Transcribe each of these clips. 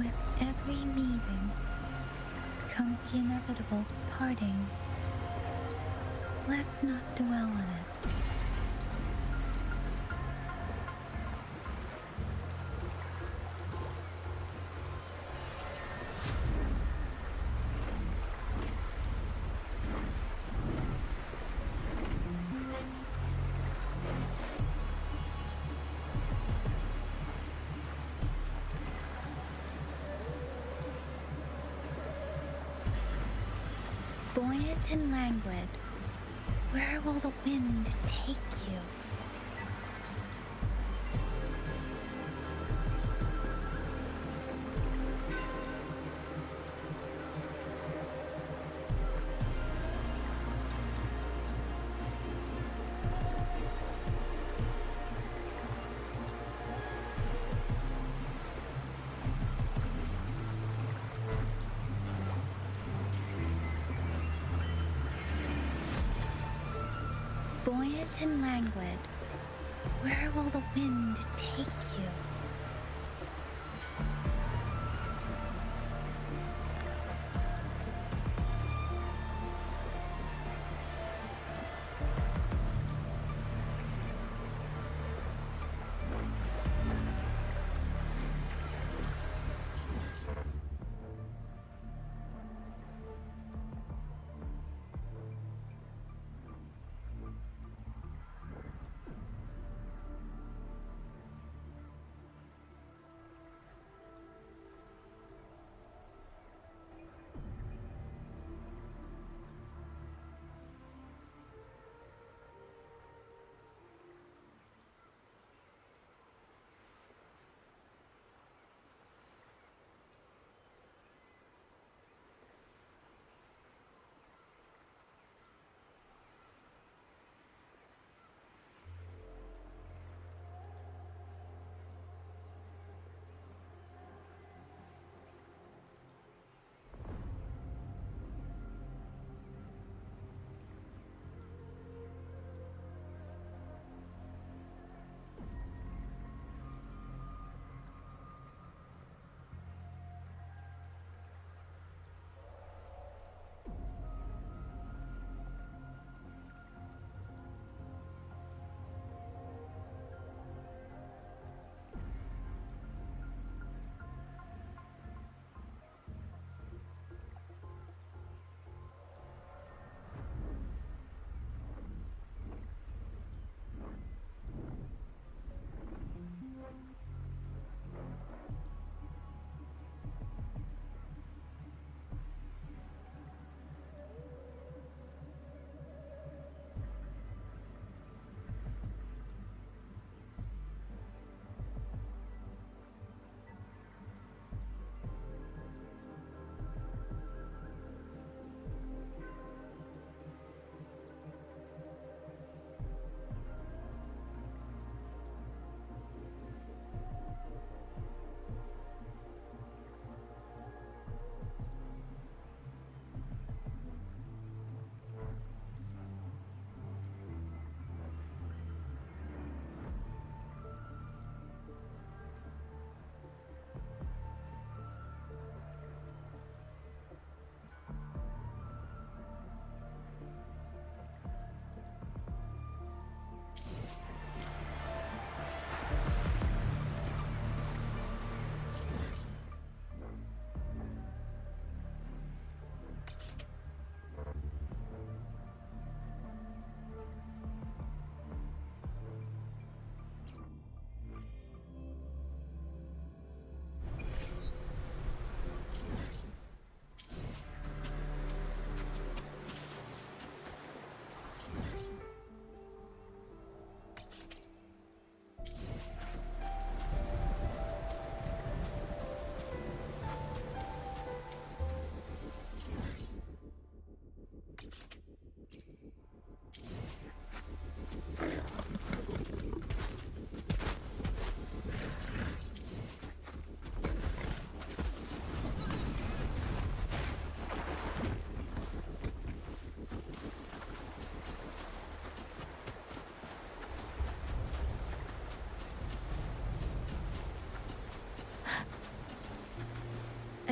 With every meeting comes the inevitable parting. Let's not dwell on it. Buoyant and languid, where will the wind take you? Buoyant and languid, where will the wind take you?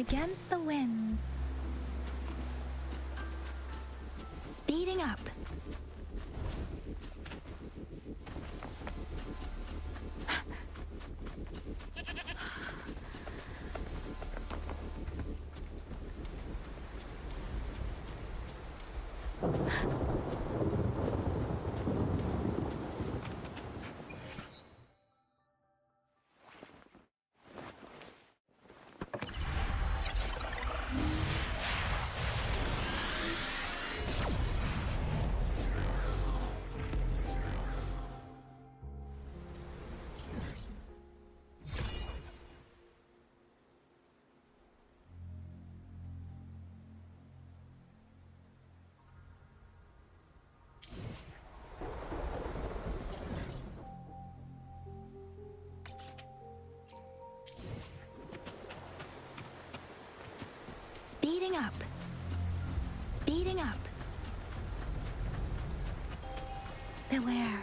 against the winds. Speeding up. Speeding up. Speeding up. Beware.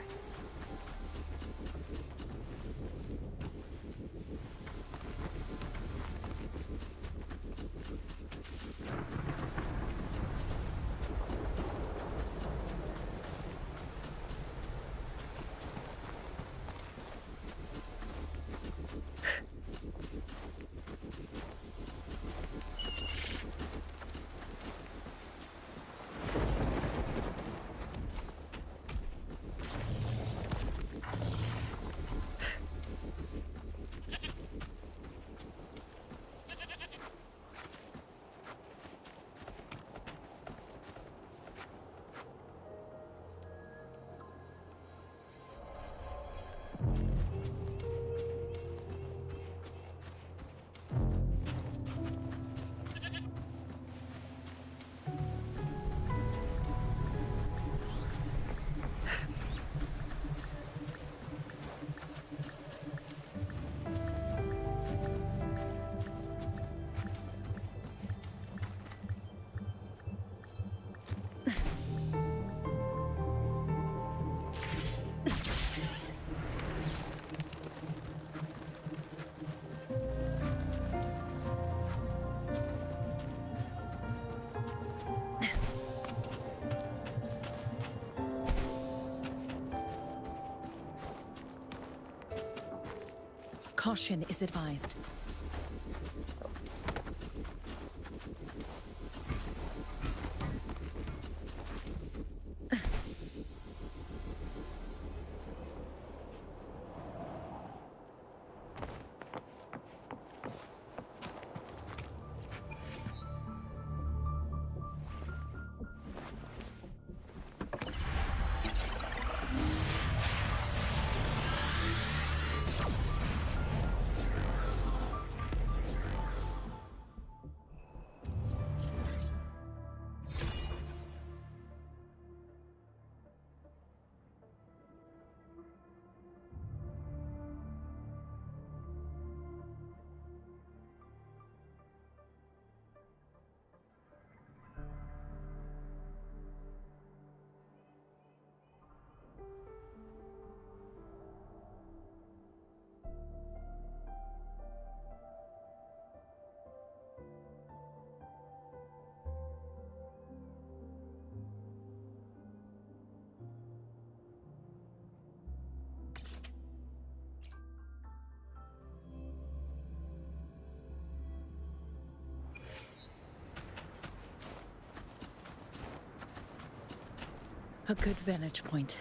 Caution is advised. A good vantage point.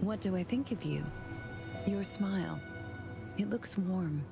What do I think of you? Your smile. It looks warm.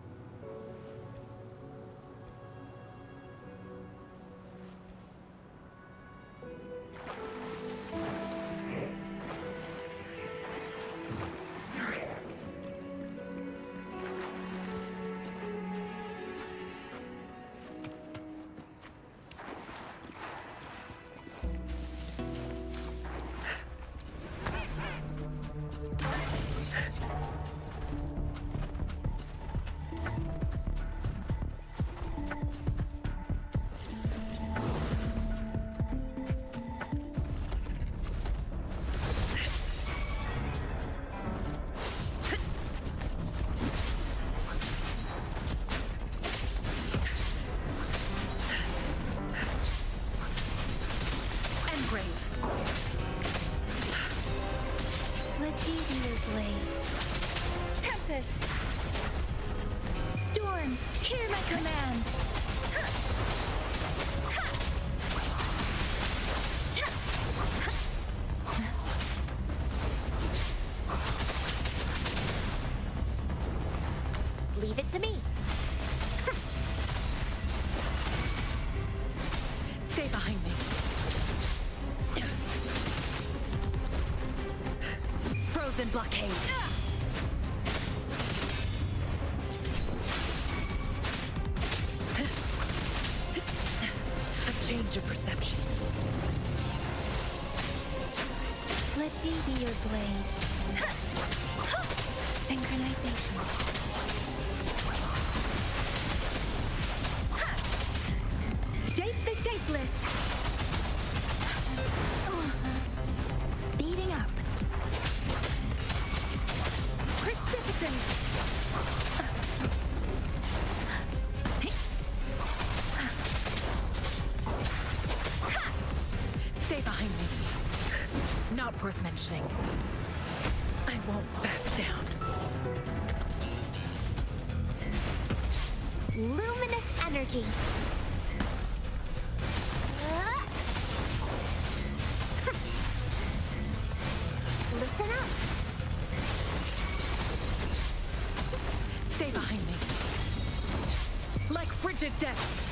Let me be your blade. Tempest! Storm, hear my command! Leave it to me. Stay behind me. Frozen blockade. A change of perception. Let me be your blade. Synchronization. Shape the shapeless. Speeding up. Precipitance. Stay behind me. Not worth mentioning. I won't back down. Luminous energy. Listen up. Stay behind me. Like frigid death.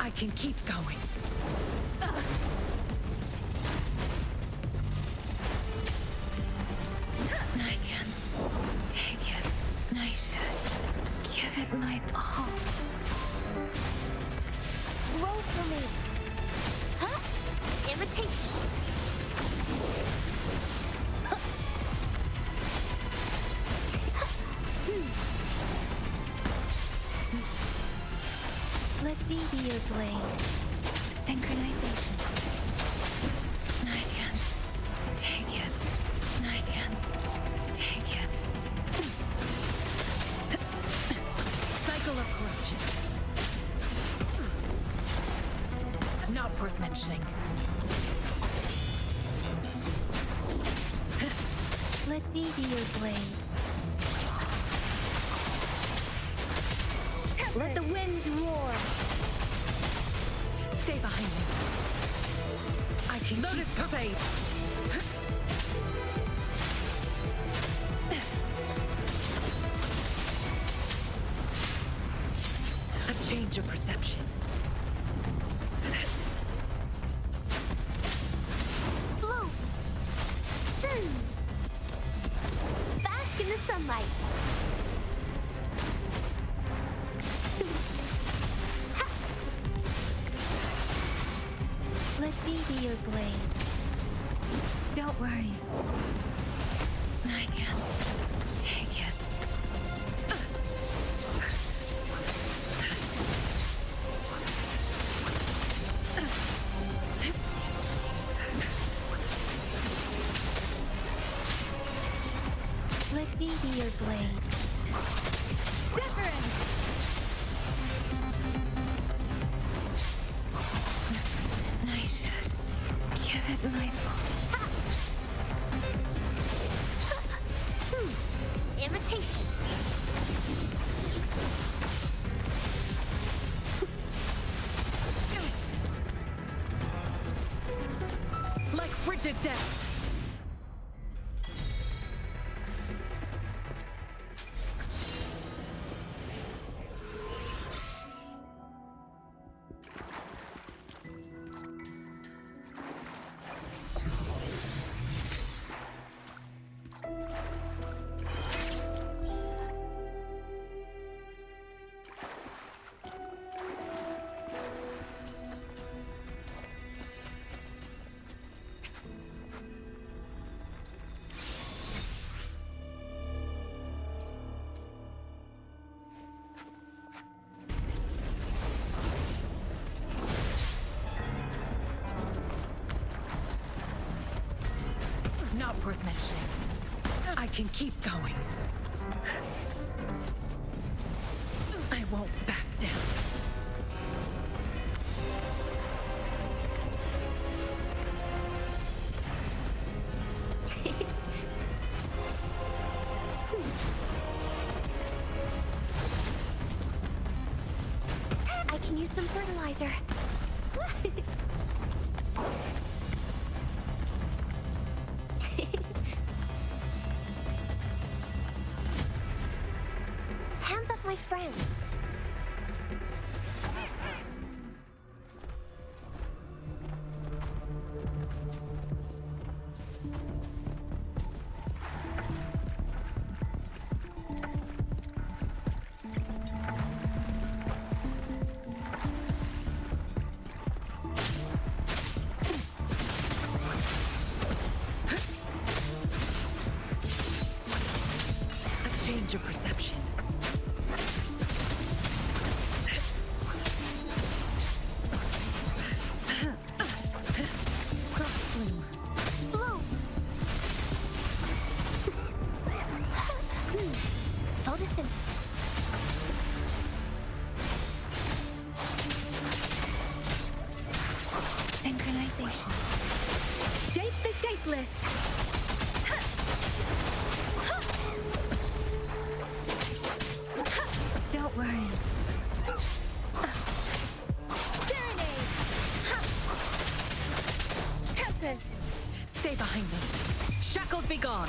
I can keep going. I can take it. I should give it my all. Roll for me. Huh? Imitation. Let me be your blade. Synchronization. I can take it. I can take it. Cycle of corruption. Not worth mentioning. Let me be your blade. Let the winds roar. Stay behind me. I can Lotus Pervade. A change of perception. Blue. Bask in the sunlight. Let me be your blade. Don't worry. I can take it. Let me be your blade. Different! I should give it my all. Imitation. Like frigid death. Not worth mentioning. I can keep going. I won't back down. I can use some fertilizer. Hands off my friends. Change your perception. Cross bloom. Blue. Photosynthesis. Synchronization. Shape the shapeless. Don't worry. Serenade. Tempest. Stay behind me. Shackles be gone.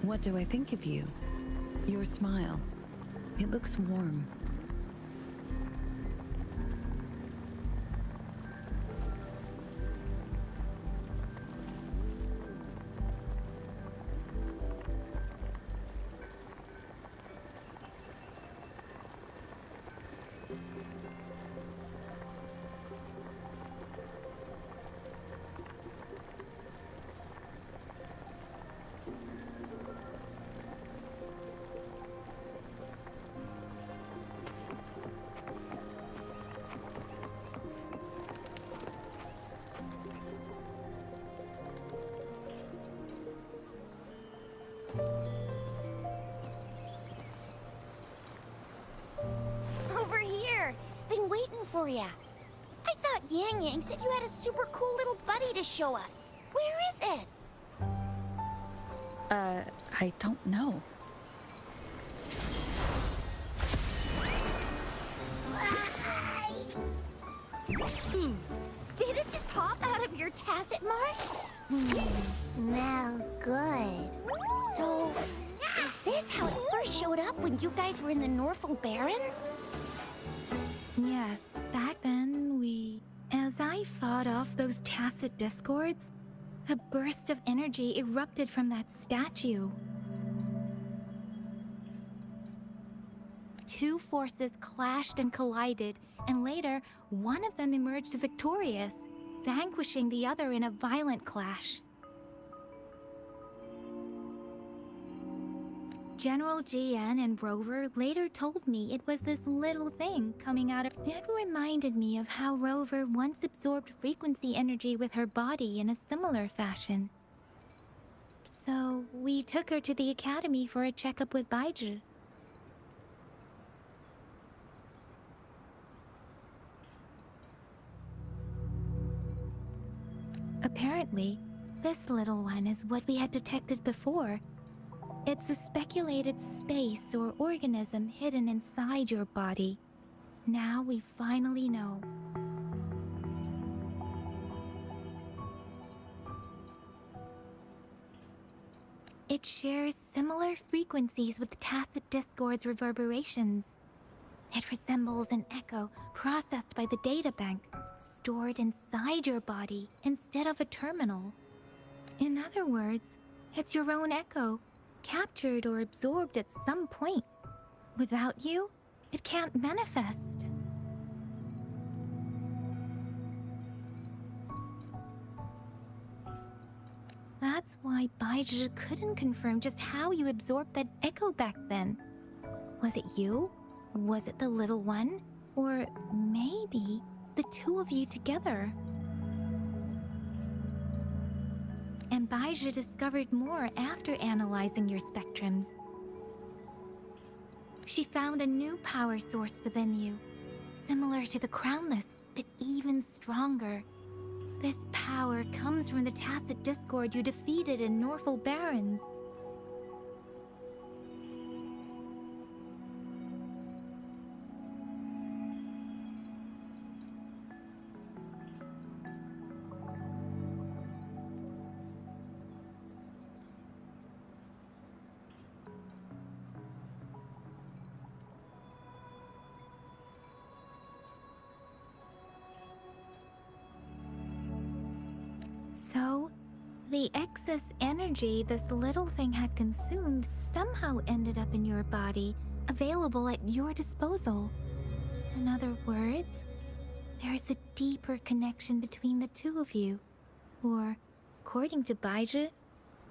What do I think of you? Your smile. It looks warm. Over here. Been waiting for ya. I thought Yang Yang said you had a super cool little buddy to show us. Where is it? I don't know. Did it just pop out of your tacit mark? Smells good. So, is this how it first showed up when you guys were in the Norfolk Barrens? Yes, back then as I fought off those tacit discords, a burst of energy erupted from that statue. Two forces clashed and collided, and later, one of them emerged victorious, vanquishing the other in a violent clash. General GN and Rover later told me it was this little thing coming out of... It reminded me of how Rover once absorbed frequency energy with her body in a similar fashion. So, we took her to the academy for a checkup with Baiji. Apparently, this little one is what we had detected before. It's a speculated space or organism hidden inside your body. Now we finally know. It shares similar frequencies with tacit discord's reverberations. It resembles an echo processed by the data bank, stored inside your body instead of a terminal. In other words, it's your own echo, captured or absorbed at some point. Without you, it can't manifest. That's why Baizhi couldn't confirm just how you absorbed that echo back then. Was it you? Was it the little one? Or maybe the two of you together? And Baizhi discovered more after analyzing your spectrums. She found a new power source within you, similar to the Crownless, but even stronger. This power comes from the tacit discord you defeated in Norful Barrens. So, the excess energy this little thing had consumed somehow ended up in your body, available at your disposal. In other words, there's a deeper connection between the two of you. Or, according to Baizhi,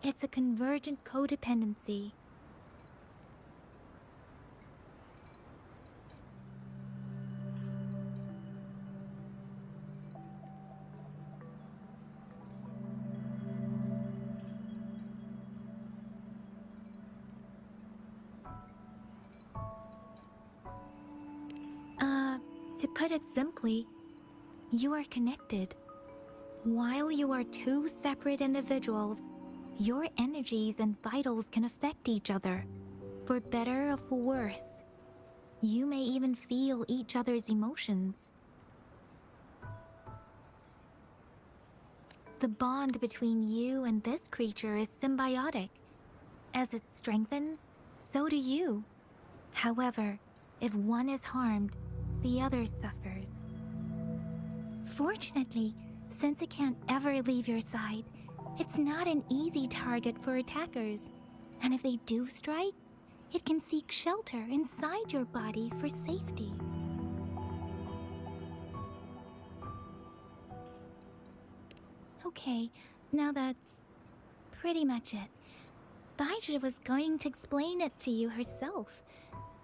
it's a convergent codependency. To put it simply, you are connected. While you are two separate individuals, your energies and vitals can affect each other, for better or for worse. You may even feel each other's emotions. The bond between you and this creature is symbiotic. As it strengthens, so do you. However, if one is harmed, the other suffers. Fortunately, since it can't ever leave your side, it's not an easy target for attackers. And if they do strike, it can seek shelter inside your body for safety. Okay, now that's pretty much it. Baizhi was going to explain it to you herself,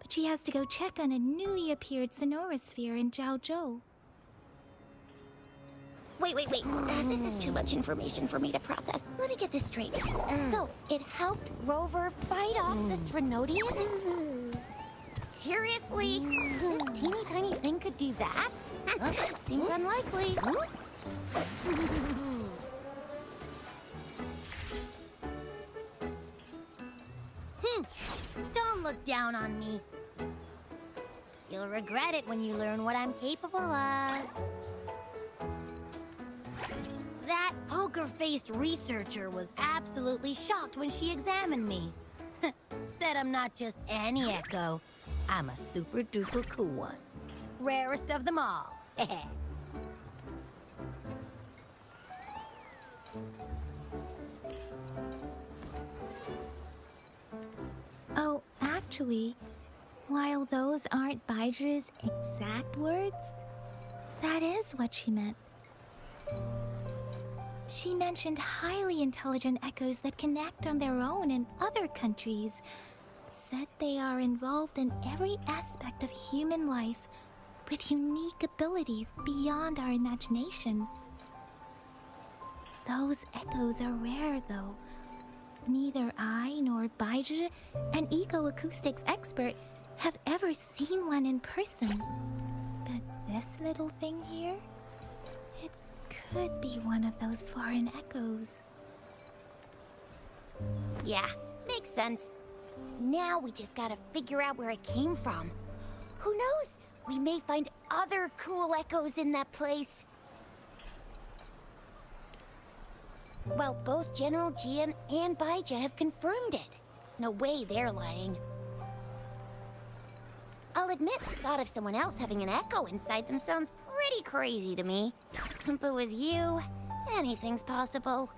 but she has to go check on a newly appeared sonorosphere in Zhaozhou. Wait. This is too much information for me to process. Let me get this straight. So, it helped Rover fight off the Trinodian? Seriously? This teeny tiny thing could do that? Seems unlikely. Don't look down on me. You'll regret it when you learn what I'm capable of. That poker-faced researcher was absolutely shocked when she examined me. Said I'm not just any echo. I'm a super-duper cool one. Rarest of them all. Oh, actually, while those aren't Baizhi's exact words, that is what she meant. She mentioned highly intelligent echoes that can act on their own in other countries. Said they are involved in every aspect of human life with unique abilities beyond our imagination. Those echoes are rare, though. Neither I nor Baizhi, an eco-acoustics expert, have ever seen one in person. But this little thing here? It could be one of those foreign echoes. Yeah, makes sense. Now we just gotta figure out where it came from. Who knows? We may find other cool echoes in that place. Well, both General Jian and Baija have confirmed it. No way they're lying. I'll admit, the thought of someone else having an echo inside them sounds pretty crazy to me. But with you, anything's possible.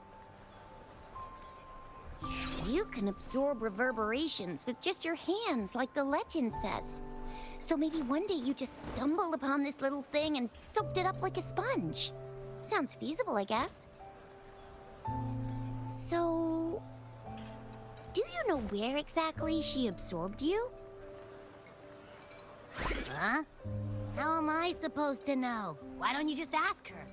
You can absorb reverberations with just your hands, like the legend says. So maybe one day you just stumbled upon this little thing and soaked it up like a sponge. Sounds feasible, I guess. So... do you know where exactly she absorbed you? Huh? How am I supposed to know? Why don't you just ask her?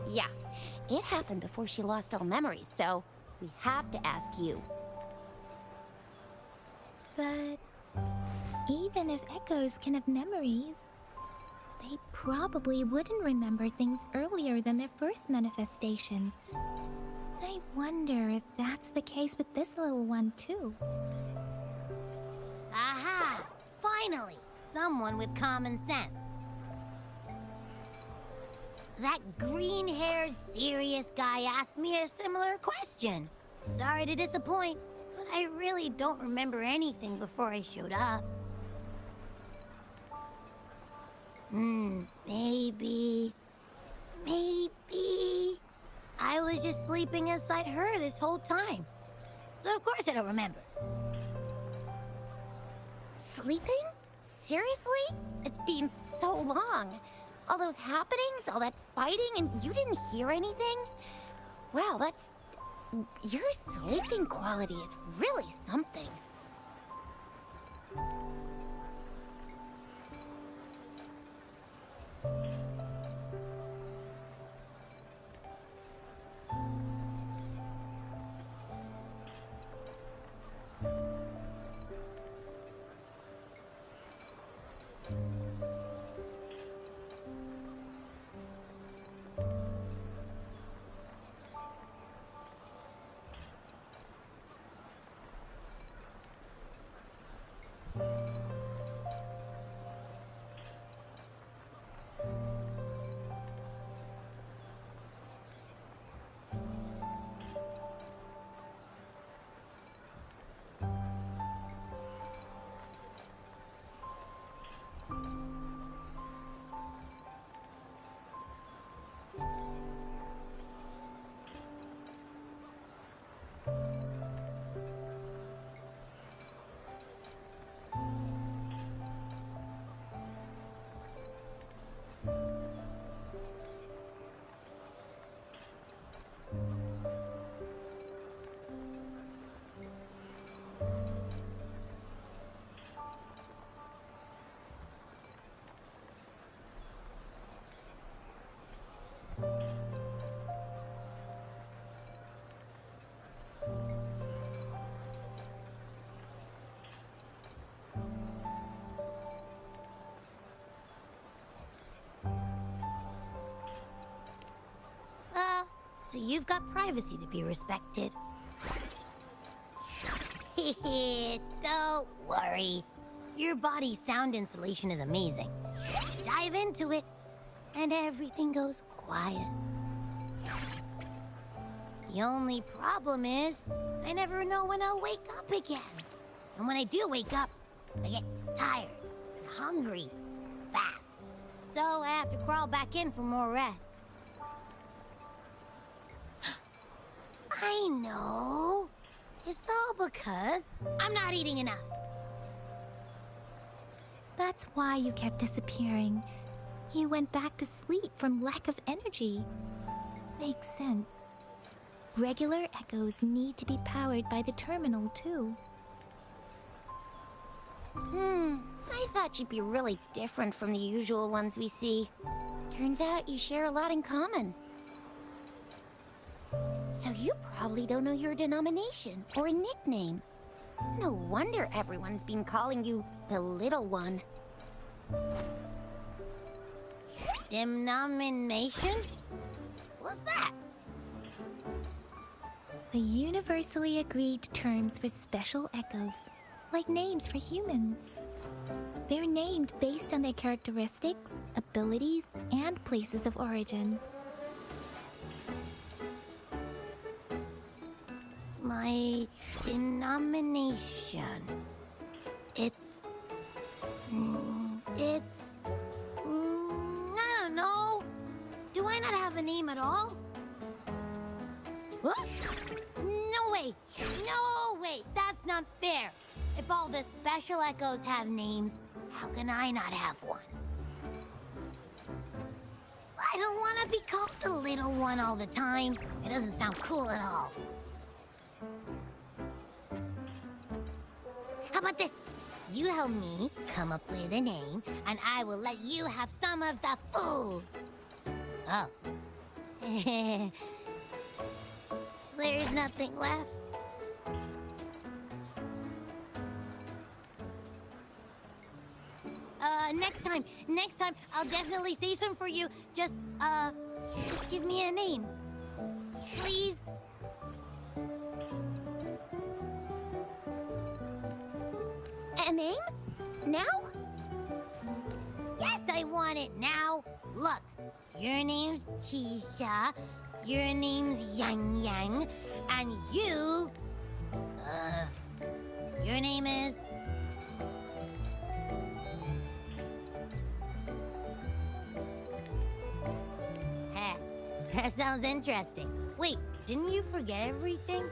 Yeah, it happened before she lost all memories, so we have to ask you. But even if echoes can have memories, they probably wouldn't remember things earlier than their first manifestation. I wonder if that's the case with this little one, too. Aha! Finally! Someone with common sense. That green-haired, serious guy asked me a similar question. Sorry to disappoint, but I really don't remember anything before I showed up. Maybe... I was just sleeping inside her this whole time. So of course I don't remember. Sleeping? Seriously? It's been so long. All those happenings, all that fighting, and you didn't hear anything? Wow, that's... your sleeping quality is really something. So you've got privacy to be respected. Don't worry. Your body's sound insulation is amazing. Dive into it, and everything goes quiet. The only problem is, I never know when I'll wake up again. And when I do wake up, I get tired and hungry fast. so I have to crawl back in for more rest. I know. It's all because I'm not eating enough. That's why you kept disappearing. You went back to sleep from lack of energy. Makes sense. Regular echoes need to be powered by the terminal, too. I thought you'd be really different from the usual ones we see. Turns out you share a lot in common. So you probably don't know your denomination or a nickname. No wonder everyone's been calling you the Little One. Denomination? What's that? The universally agreed terms for special echoes, like names for humans. They're named based on their characteristics, abilities, and places of origin. My denomination. It's... I don't know. Do I not have a name at all? What? No way! No way! That's not fair! If all the special echoes have names, how can I not have one? I don't want to be called the Little One all the time. It doesn't sound cool at all. How about this? You help me come up with a name, and I will let you have some of the food. Oh. There's nothing left. Next time, I'll definitely save some for you. Just give me a name. Please? A name? Now? Yes, I want it now. Look, your name's Tisha, your name's Yang Yang, and your name is... That sounds interesting. Wait, didn't you forget everything?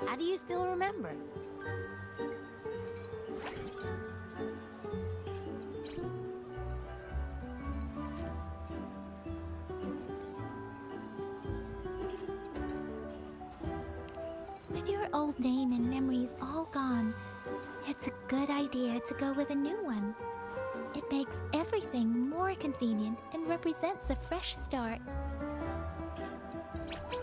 How do you still remember? With your old name and memories all gone, it's a good idea to go with a new one. It makes everything more convenient and represents a fresh start.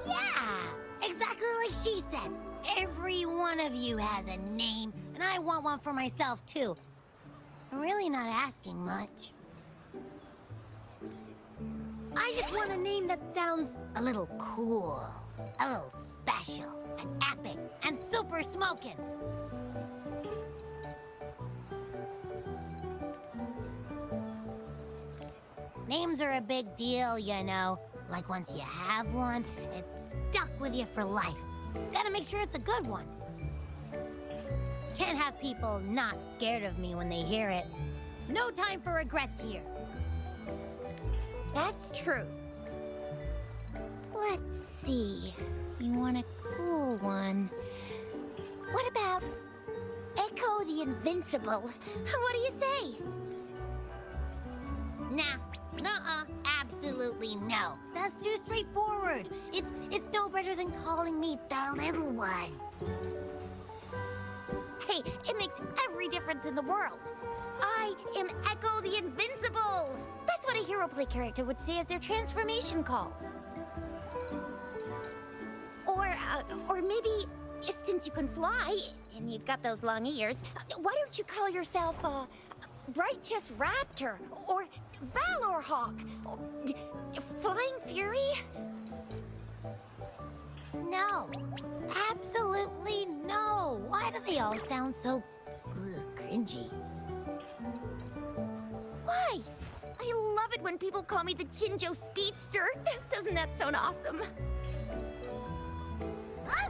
Yeah! Exactly like she said. Every one of you has a name, and I want one for myself, too. I'm really not asking much. I just want a name that sounds a little cool, a little special, and epic, and super smoking. Names are a big deal, you know. Like once you have one, it's stuck with you for life. Gotta make sure it's a good one. Can't have people not scared of me when they hear it. No time for regrets here. That's true. Let's see. You want a cool one. What about Echo the Invincible? What do you say? Nah. Nuh-uh. Absolutely no. That's too straightforward. It's no better than calling me the Little One. Hey, it makes every difference in the world. I am Echo the Invincible. That's what a hero play character would say as their transformation call. Or maybe, since you can fly, and you've got those long ears, why don't you call yourself, Righteous Raptor, or Valor Hawk, or Flying Fury? No. Absolutely no. Why do they all sound so cringy? Why? I love it when people call me the Jinjo Speedster. Doesn't that sound awesome? Huh?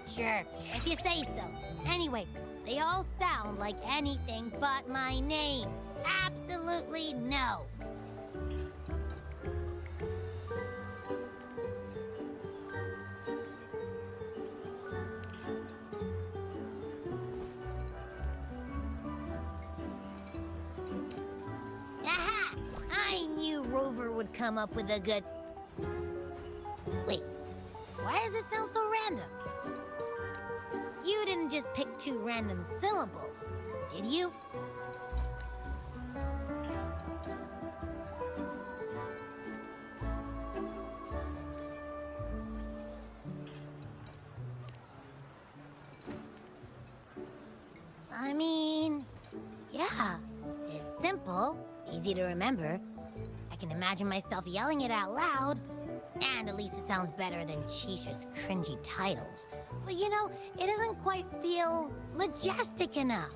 Sure, if you say so. Anyway, They all sound like anything but my name. Absolutely no. Aha! I knew Rover would come up with a good... Wait, why does it sound so random? You didn't just pick two random syllables, did you? I mean, yeah, it's simple, easy to remember. I can imagine myself yelling it out loud, and at least it sounds better than Chisha's cringy titles. But you know, it doesn't quite feel majestic enough.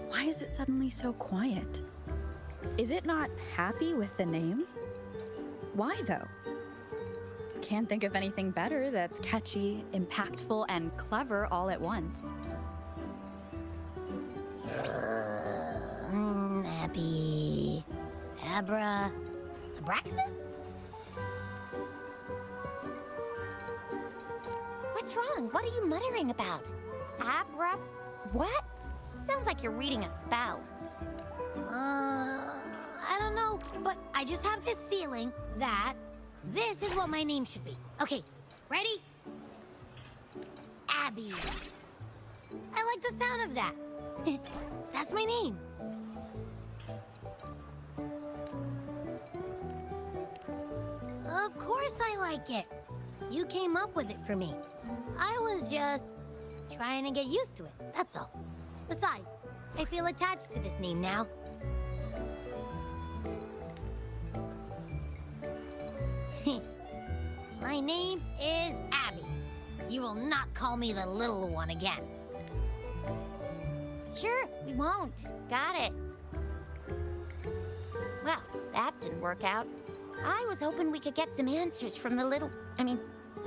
Why is it suddenly so quiet? Is it not happy with the name? Why though? Can't think of anything better that's catchy, impactful, and clever all at once. Abby... Abraxas? What's wrong? What are you muttering about? Abra... what? Sounds like you're reading a spell. I don't know, but I just have this feeling that this is what my name should be. Okay, ready? Abby. I like the sound of that. That's my name. Of course I like it. You came up with it for me. I was just trying to get used to it, that's all. Besides, I feel attached to this name now. My name is Abby. You will not call me the little one again. Sure, we won't. Got it. Well, that didn't work out. I was hoping we could get some answers from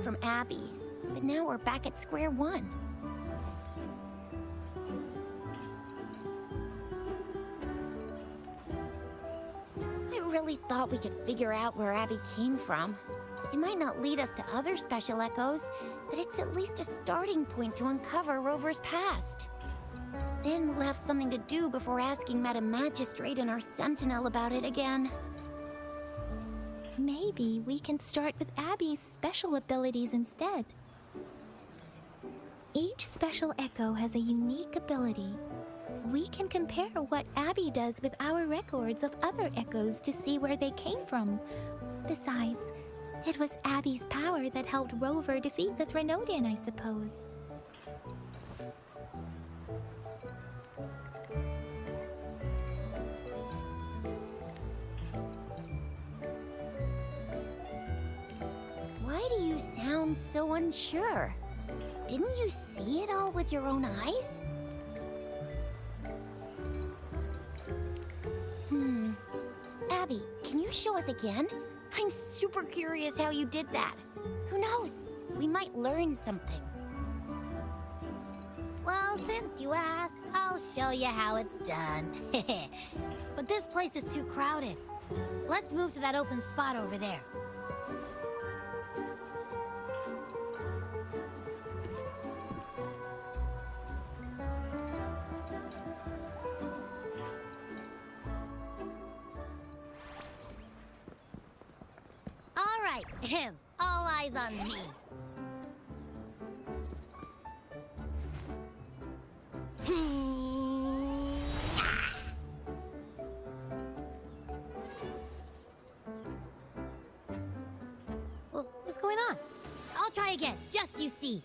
from Abby. But now we're back at square one. I really thought we could figure out where Abby came from. It might not lead us to other special echoes, but it's at least a starting point to uncover Rover's past. Then we'll have something to do before asking Madam Magistrate and our Sentinel about it again. Maybe we can start with Abby's special abilities instead. Each special echo has a unique ability. We can compare what Abby does with our records of other echoes to see where they came from. Besides, it was Abby's power that helped Rover defeat the Threnodian, I suppose. Why do you sound so unsure? Didn't you see it all with your own eyes? Abby, can you show us again? I'm super curious how you did that. Who knows? We might learn something. Well, since you asked, I'll show you how it's done. But this place is too crowded. Let's move to that open spot over there. All right, all eyes on me. What's going on? I'll try again, just you see.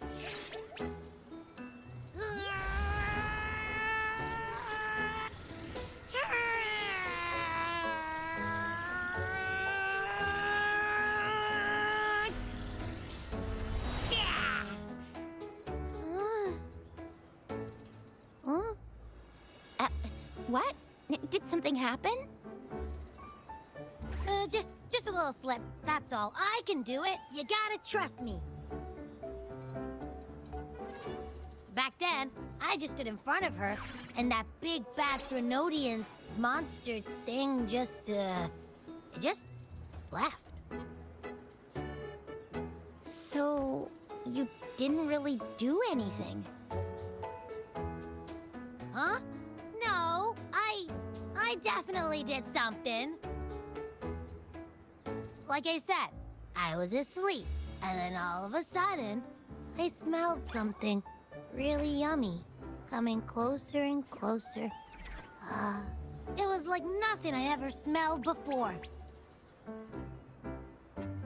What? Did something happen? Just a little slip, that's all. I can do it. You gotta trust me. Back then, I just stood in front of her, and that big bad Threnodian monster thing just left. So, you didn't really do anything? Huh? No, I definitely did something. Like I said, I was asleep, and then all of a sudden, I smelled something really yummy, coming closer and closer. It was like nothing I ever smelled before.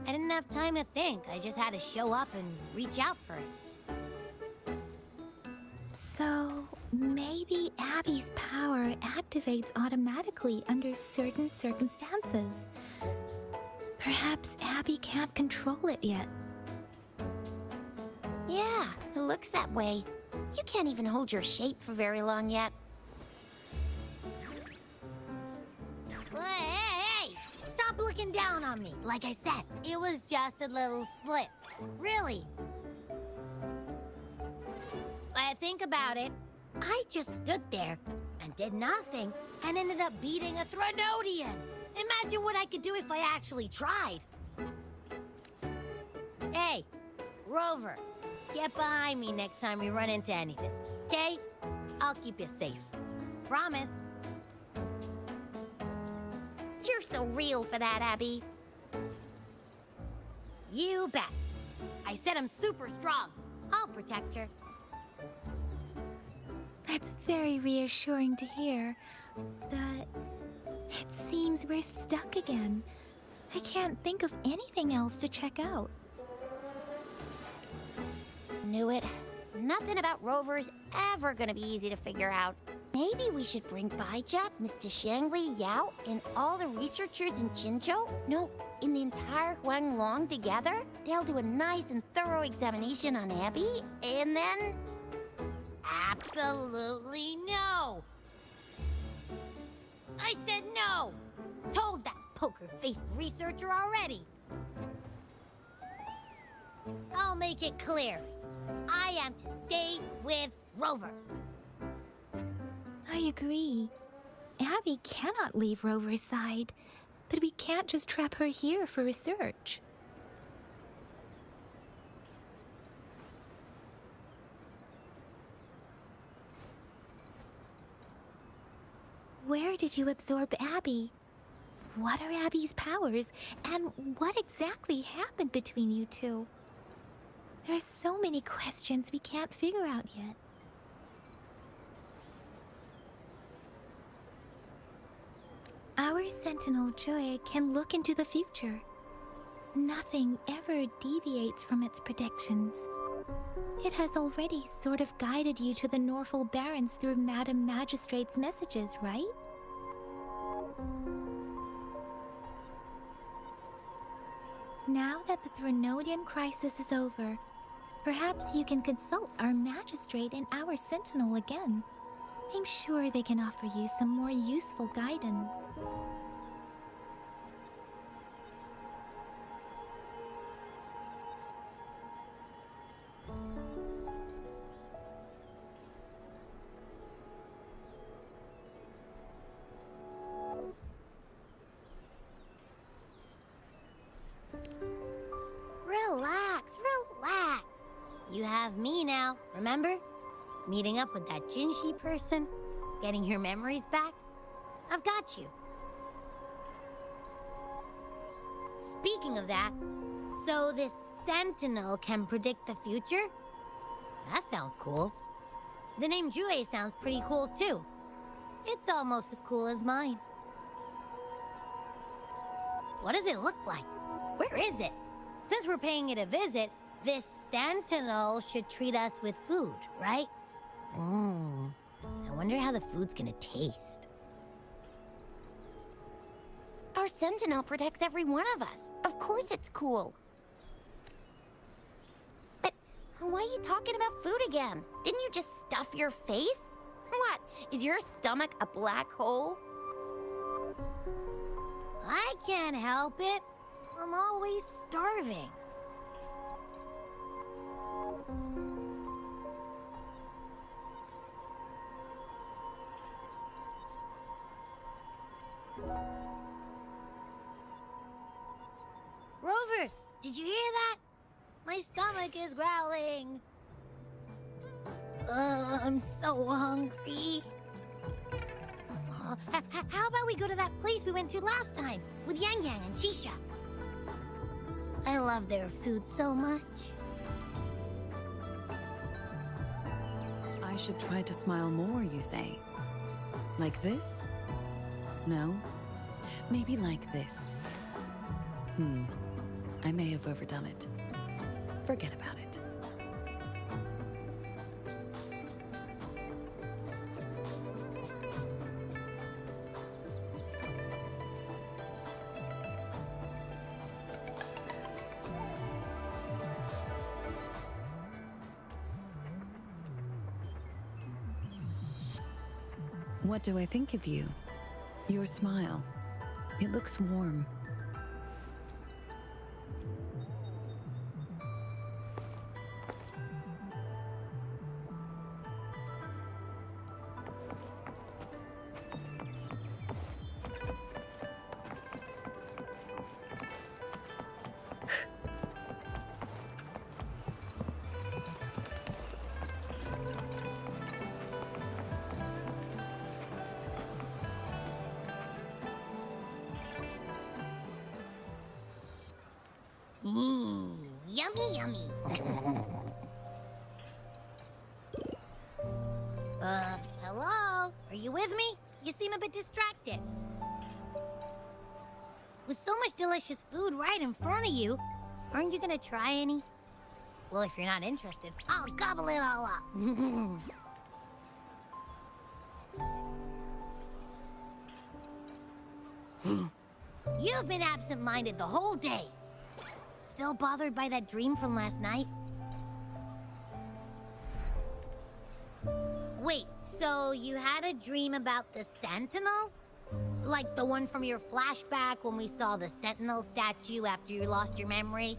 I didn't have time to think. I just had to show up and reach out for it. So, maybe Abby's power activates automatically under certain circumstances. Perhaps Abby can't control it yet. Yeah, it looks that way. You can't even hold your shape for very long yet. Hey! Stop looking down on me. Like I said, it was just a little slip. Really. I think about it. I just stood there and did nothing and ended up beating a Threnodian. Imagine what I could do if I actually tried. Hey, Rover, get behind me next time we run into anything, okay? I'll keep you safe. Promise. You're so real for that, Abby. You bet. I said I'm super strong. I'll protect her. That's very reassuring to hear, but it seems we're stuck again. I can't think of anything else to check out. Knew it. Nothing about Rover's ever gonna be easy to figure out. Maybe we should bring Baijia, Mr. Shangli, Yao, and all the researchers in Jinzhou? No, in the entire Huanglong together? They'll do a nice and thorough examination on Abby, and then... Absolutely no! I said no! Told that poker-faced researcher already! I'll make it clear. I am to stay with Rover. I agree. Abby cannot leave Rover's side, but we can't just trap her here for research. Where did you absorb Abby? What are Abby's powers, and what exactly happened between you two? There are so many questions we can't figure out yet. Our Sentinel Joy can look into the future. Nothing ever deviates from its predictions. It has already sort of guided you to the Norful Barrens through Madam Magistrate's messages, right? Now that the Threnodian crisis is over, perhaps you can consult our Magistrate and our Sentinel again. I'm sure they can offer you some more useful guidance. Relax. You have me now, remember? Meeting up with that Jinshi person, getting your memories back. I've got you. Speaking of that, so this Sentinel can predict the future? That sounds cool. The name Jue sounds pretty cool too. It's almost as cool as mine. What does it look like? Where is it? Since we're paying it a visit, this Sentinel should treat us with food, right? I wonder how the food's gonna taste. Our Sentinel protects every one of us. Of course it's cool. But why are you talking about food again? Didn't you just stuff your face? What? Is your stomach a black hole? I can't help it. I'm always starving. Rover, did you hear that? My stomach is growling. I'm so hungry. How about we go to that place we went to last time with Yang Yang and Chisha? I love their food so much. I should try to smile more, you say? Like this? No? Maybe like this. I may have overdone it. Forget about it. What do I think of you? Your smile. It looks warm. Yummy, yummy. Hello? Are you with me? You seem a bit distracted. With so much delicious food right in front of you, aren't you gonna try any? Well, if you're not interested, I'll gobble it all up. You've been absent-minded the whole day. Still bothered by that dream from last night? Wait, so you had a dream about the Sentinel? Like the one from your flashback when we saw the Sentinel statue after you lost your memory?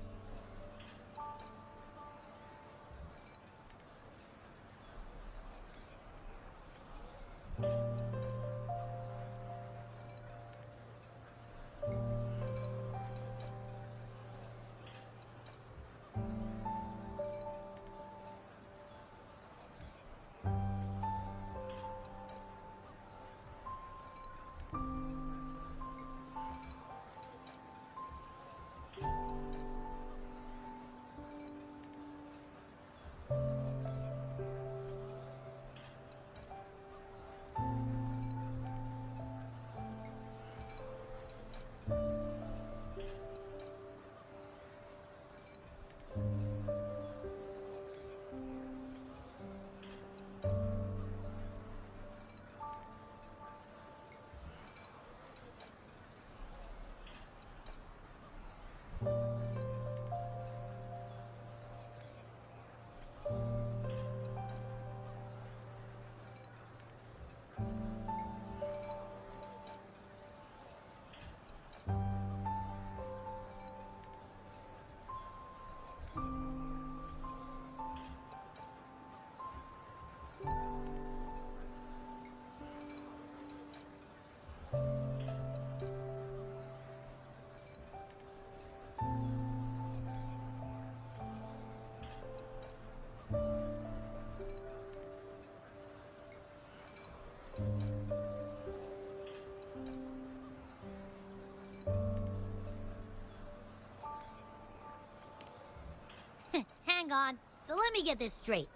Hang on. So let me get this straight.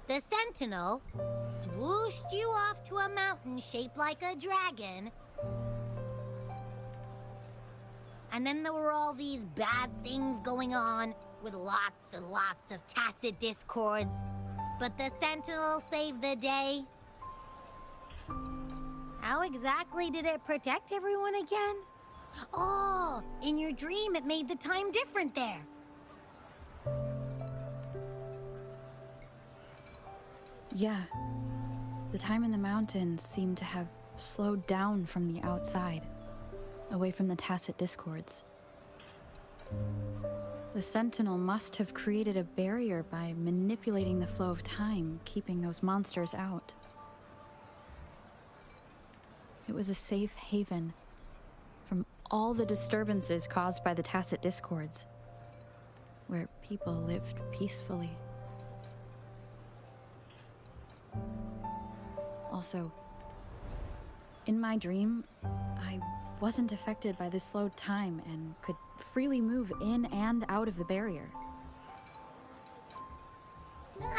The Sentinel swooshed you off to a mountain shaped like a dragon. And then there were all these bad things going on with lots and lots of tacit discords. But the Sentinel saved the day. How exactly did it protect everyone again? Oh, in your dream it made the time different there. Yeah. The time in the mountains seemed to have slowed down from the outside, away from the tacit discords. The Sentinel must have created a barrier by manipulating the flow of time, keeping those monsters out. It was a safe haven from all the disturbances caused by the tacit discords, where people lived peacefully. Also, in my dream, I wasn't affected by the slowed time and could freely move in and out of the barrier.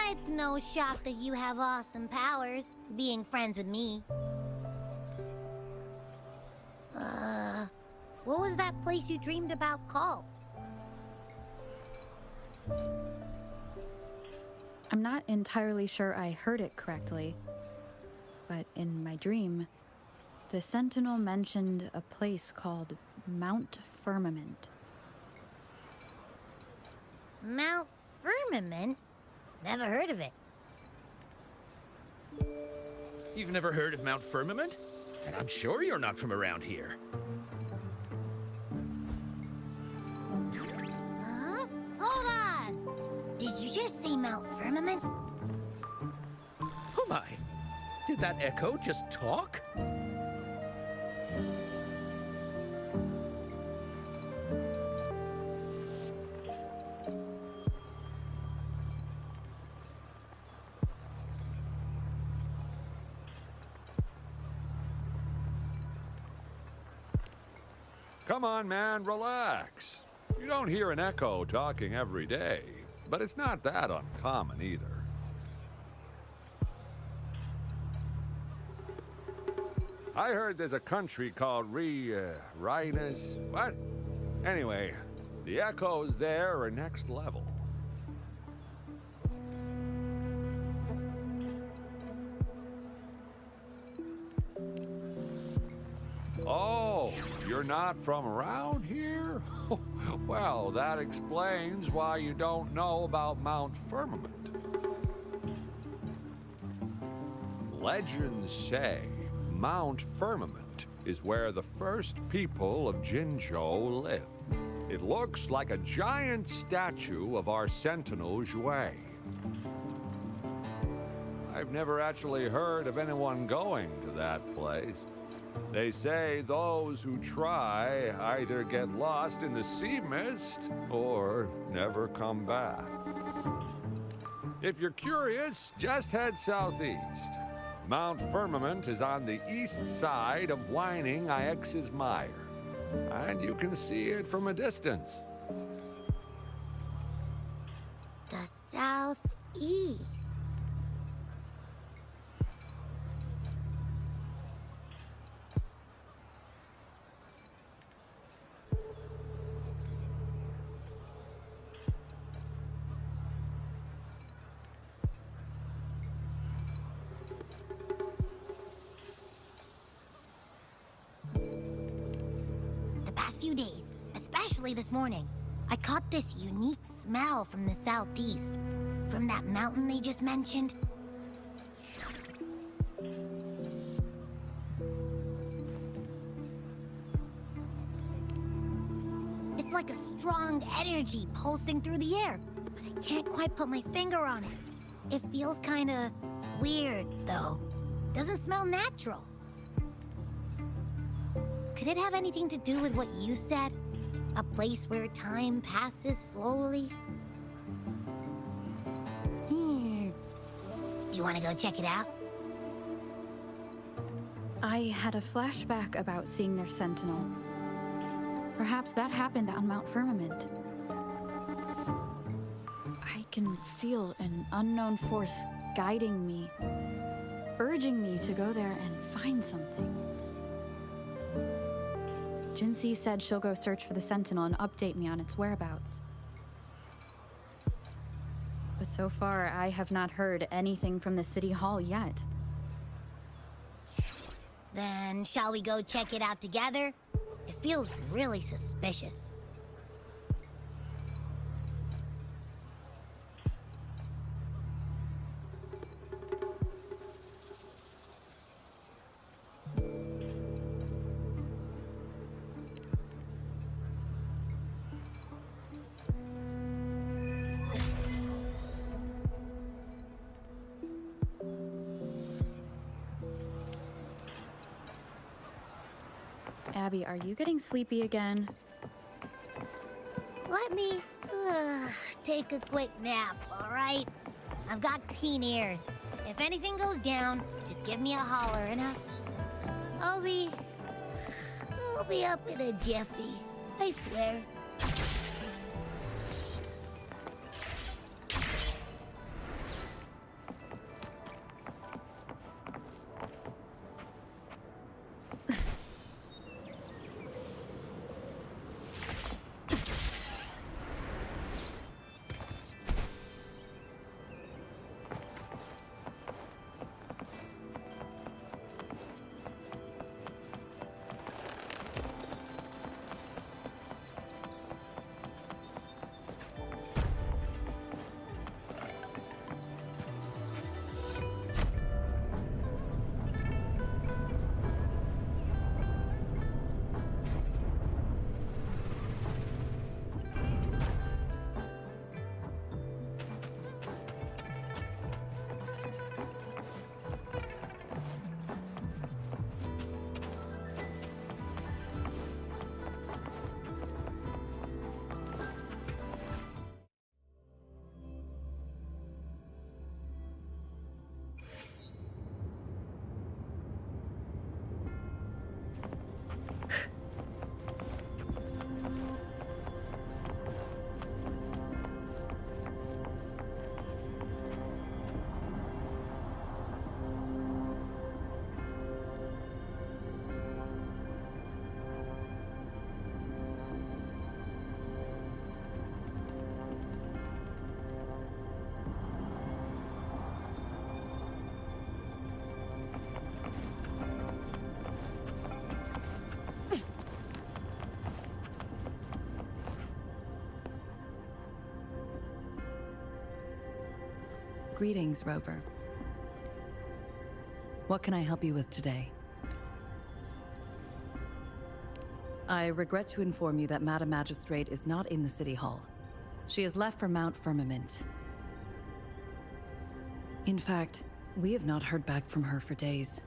It's no shock that you have awesome powers, being friends with me. What was that place you dreamed about called? I'm not entirely sure I heard it correctly, but in my dream, the Sentinel mentioned a place called Mount Firmament. Mount Firmament? Never heard of it. You've never heard of Mount Firmament? And I'm sure you're not from around here. Huh? Hold on! Did you just say Mount Firmament? Oh my! Did that echo just talk? Come on, man, relax. You don't hear an echo talking every day, but it's not that uncommon either. I heard there's a country called Rhinus. What? Anyway, the echoes there are next level. Oh, you're not from around here? Well, that explains why you don't know about Mount Firmament. Legends say Mount Firmament is where the first people of Jinzhou lived. It looks like a giant statue of our Sentinel Zhui. I've never actually heard of anyone going to that place. They say those who try either get lost in the sea mist or never come back. If you're curious, just head southeast. Mount Firmament is on the east side of Whining Ix's Mire, and you can see it from a distance. The southeast. Few days, especially this morning, I caught this unique smell from the southeast, from that mountain they just mentioned. It's like a strong energy pulsing through the air, but I can't quite put my finger on it. It feels kinda weird, though. Doesn't smell natural. Could it have anything to do with what you said? A place where time passes slowly? Do you want to go check it out? I had a flashback about seeing their Sentinel. Perhaps that happened on Mount Firmament. I can feel an unknown force guiding me, urging me to go there and find something. Jinxie said she'll go search for the Sentinel and update me on its whereabouts. But so far, I have not heard anything from the City Hall yet. Then shall we go check it out together? It feels really suspicious. Abby, are you getting sleepy again? Let me take a quick nap, all right? I've got keen ears. If anything goes down, just give me a holler and I'll be up in a jiffy. I swear. Greetings, Rover. What can I help you with today? I regret to inform you that Madam Magistrate is not in the City Hall. She has left for Mount Firmament. In fact, we have not heard back from her for days.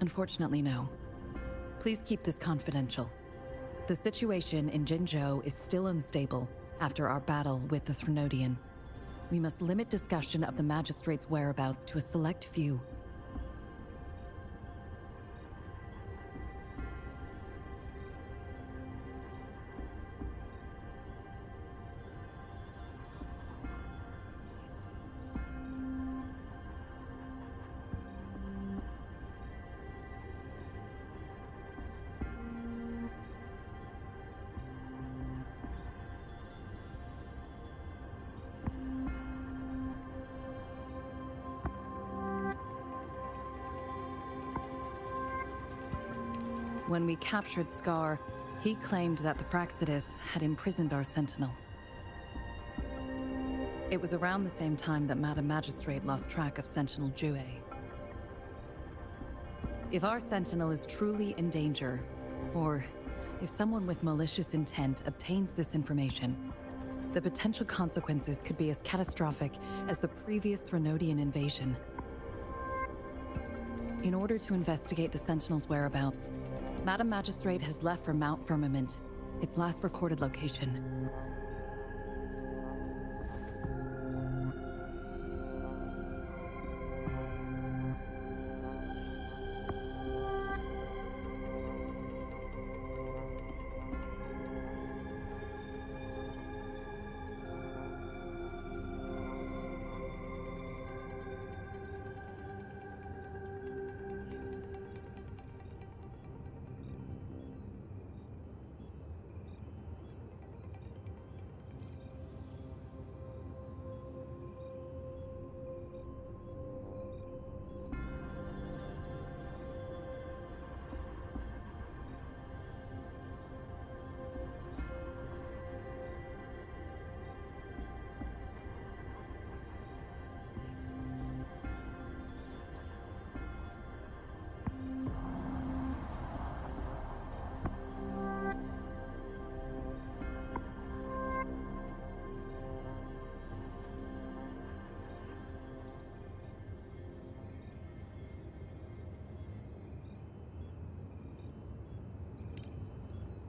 Unfortunately, no. Please keep this confidential. The situation in Jinzhou is still unstable after our battle with the Threnodian. We must limit discussion of the magistrate's whereabouts to a select few. When we captured Scar, he claimed that the Praxidus had imprisoned our sentinel. It was around the same time that Madam Magistrate lost track of Sentinel Jue. If our sentinel is truly in danger, or if someone with malicious intent obtains this information, the potential consequences could be as catastrophic as the previous Threnodian invasion. In order to investigate the Sentinel's whereabouts, Madam Magistrate has left for Mount Firmament, its last recorded location.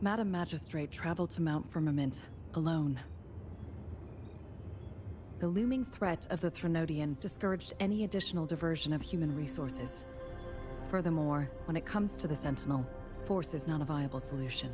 Madam Magistrate traveled to Mount Firmament alone. The looming threat of the Threnodian discouraged any additional diversion of human resources. Furthermore, when it comes to the Sentinel, force is not a viable solution.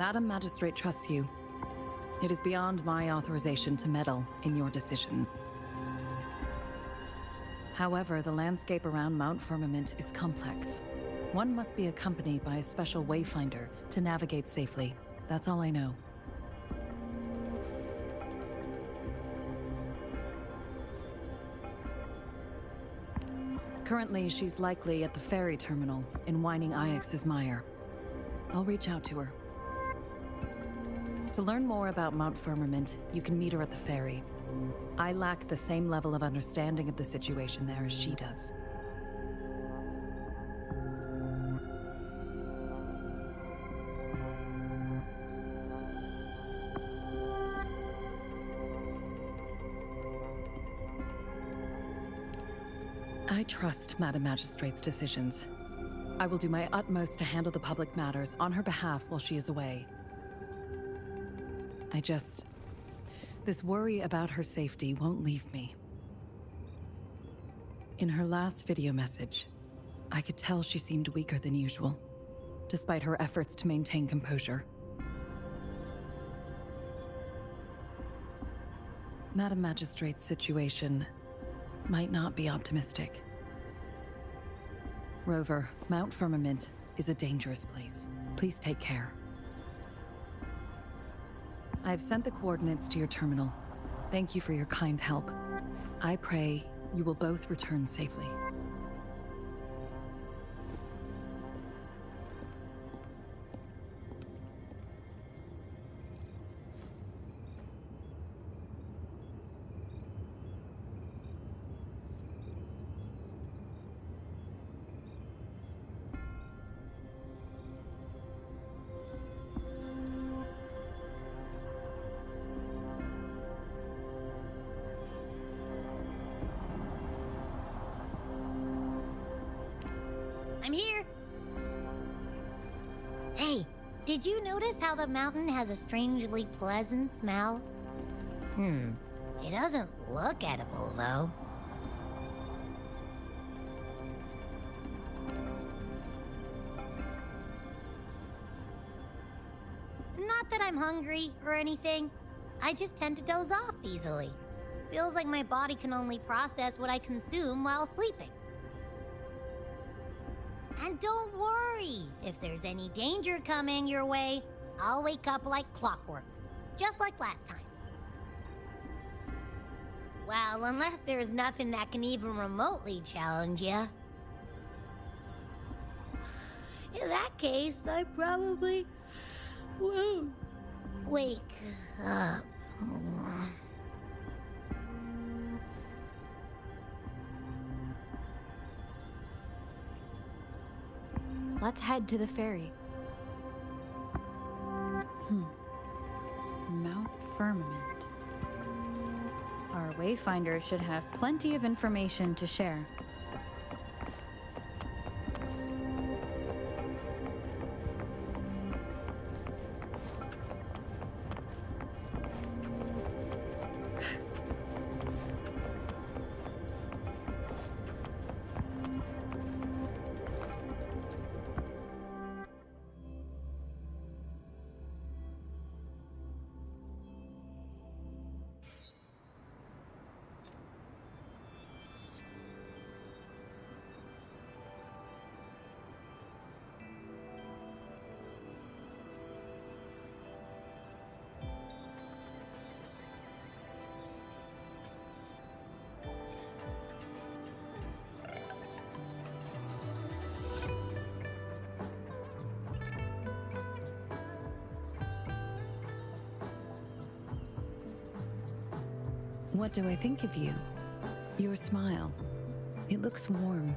Madam Magistrate trusts you. It is beyond my authorization to meddle in your decisions. However, the landscape around Mount Firmament is complex. One must be accompanied by a special wayfinder to navigate safely. That's all I know. Currently, she's likely at the ferry terminal in Whining Ix's Mire. I'll reach out to her. To learn more about Mount Firmament, you can meet her at the ferry. I lack the same level of understanding of the situation there as she does. I trust Madam Magistrate's decisions. I will do my utmost to handle the public matters on her behalf while she is away. This worry about her safety won't leave me. In her last video message, I could tell she seemed weaker than usual, despite her efforts to maintain composure. Madam Magistrate's situation might not be optimistic. Rover, Mount Firmament is a dangerous place. Please take care. I've sent the coordinates to your terminal. Thank you for your kind help. I pray you will both return safely. I'm here. Hey, did you notice how the mountain has a strangely pleasant smell? It doesn't look edible, though. Not that I'm hungry or anything. I just tend to doze off easily. Feels like my body can only process what I consume while sleeping. And don't worry, if there's any danger coming your way, I'll wake up like clockwork, just like last time. Well, unless there's nothing that can even remotely challenge you. In that case, I probably won't wake up. Let's head to the ferry. Mount Firmament. Our wayfinder should have plenty of information to share. What do I think of you? Your smile. It looks warm.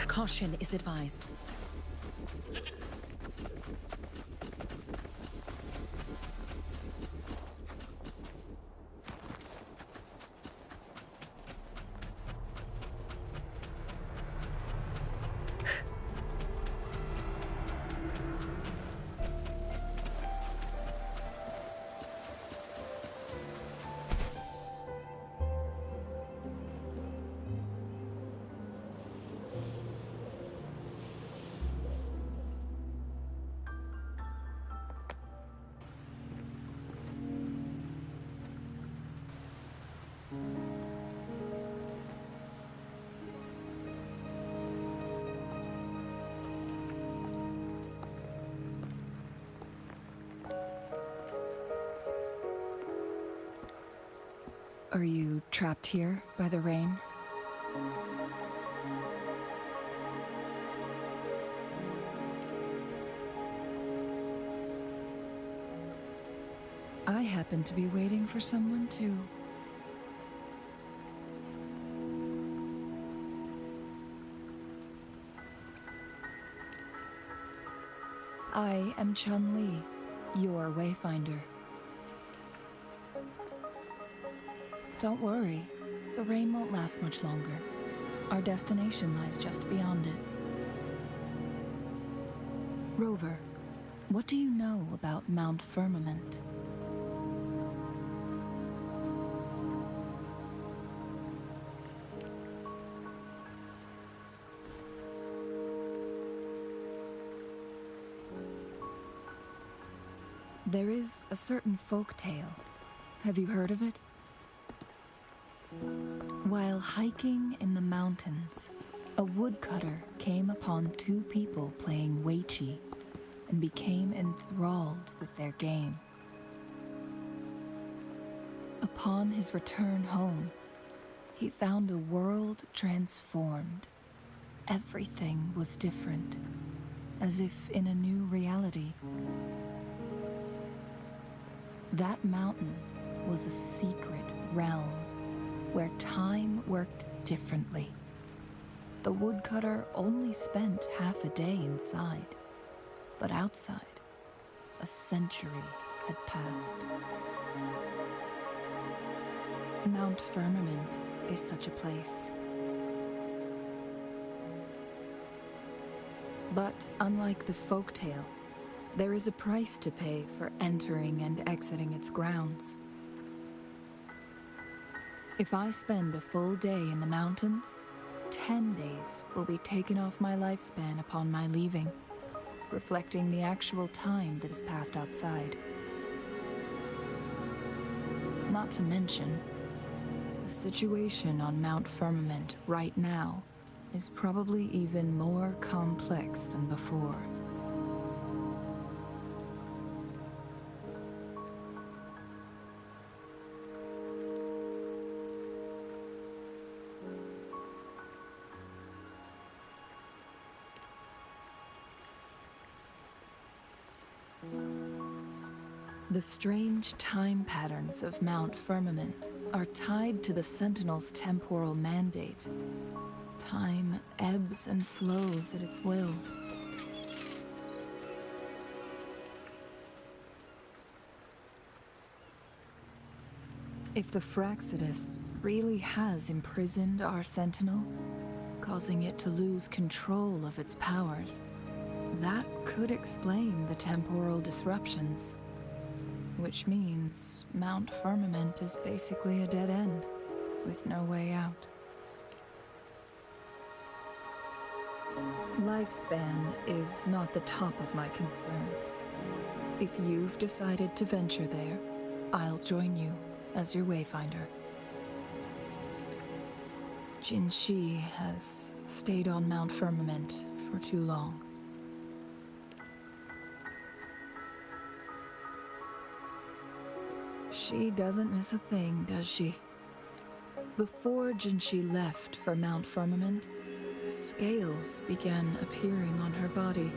Caution is advised. Are you trapped here by the rain? I happen to be waiting for someone too. I am Chun-Li, your wayfinder. Don't worry, the rain won't last much longer. Our destination lies just beyond it. Rover, what do you know about Mount Firmament? There is a certain folk tale. Have you heard of it? While hiking in the mountains, a woodcutter came upon two people playing Weiqi and became enthralled with their game. Upon his return home, he found a world transformed. Everything was different, as if in a new reality. That mountain was a secret realm where time worked differently. The woodcutter only spent half a day inside, but outside, a century had passed. Mount Firmament is such a place. But unlike this folktale, there is a price to pay for entering and exiting its grounds. If I spend a full day in the mountains, 10 days will be taken off my lifespan upon my leaving, reflecting the actual time that has passed outside. Not to mention, the situation on Mount Firmament right now is probably even more complex than before. The strange time patterns of Mount Firmament are tied to the Sentinel's temporal mandate. Time ebbs and flows at its will. If the Fraxidus really has imprisoned our Sentinel, causing it to lose control of its powers, that could explain the temporal disruptions. Which means Mount Firmament is basically a dead end, with no way out. Lifespan is not the top of my concerns. If you've decided to venture there, I'll join you as your wayfinder. Jin Shi has stayed on Mount Firmament for too long. She doesn't miss a thing, does she? Before Jinshi left for Mount Firmament, scales began appearing on her body,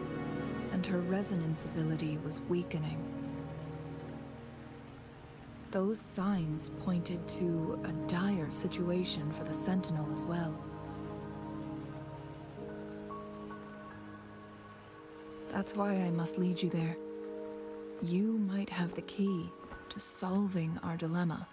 and her resonance ability was weakening. Those signs pointed to a dire situation for the Sentinel as well. That's why I must lead you there. You might have the key to solving our dilemma.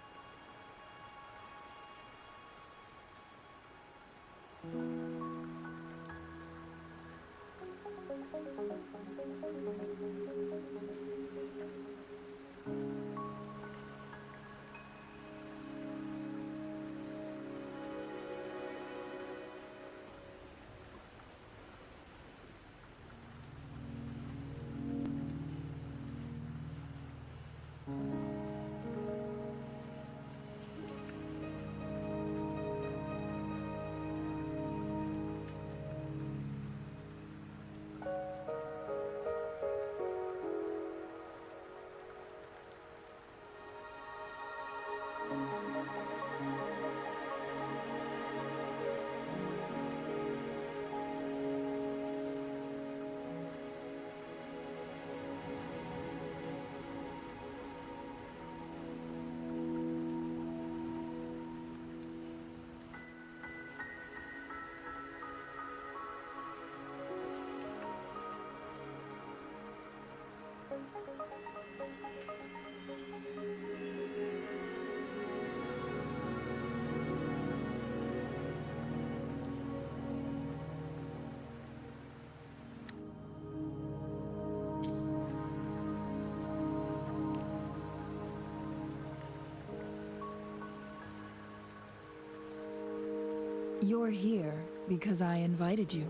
You're here because I invited you.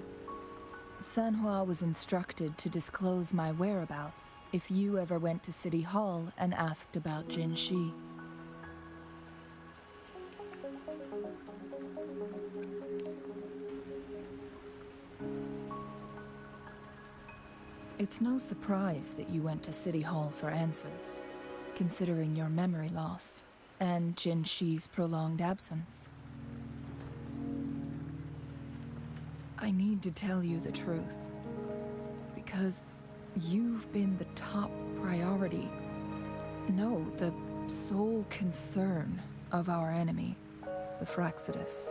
Sanhua was instructed to disclose my whereabouts if you ever went to City Hall and asked about Jin Shi. It's no surprise that you went to City Hall for answers, considering your memory loss and Jin Shi's prolonged absence. I need to tell you the truth, because you've been the top priority. No, the sole concern of our enemy, the Fraxidus.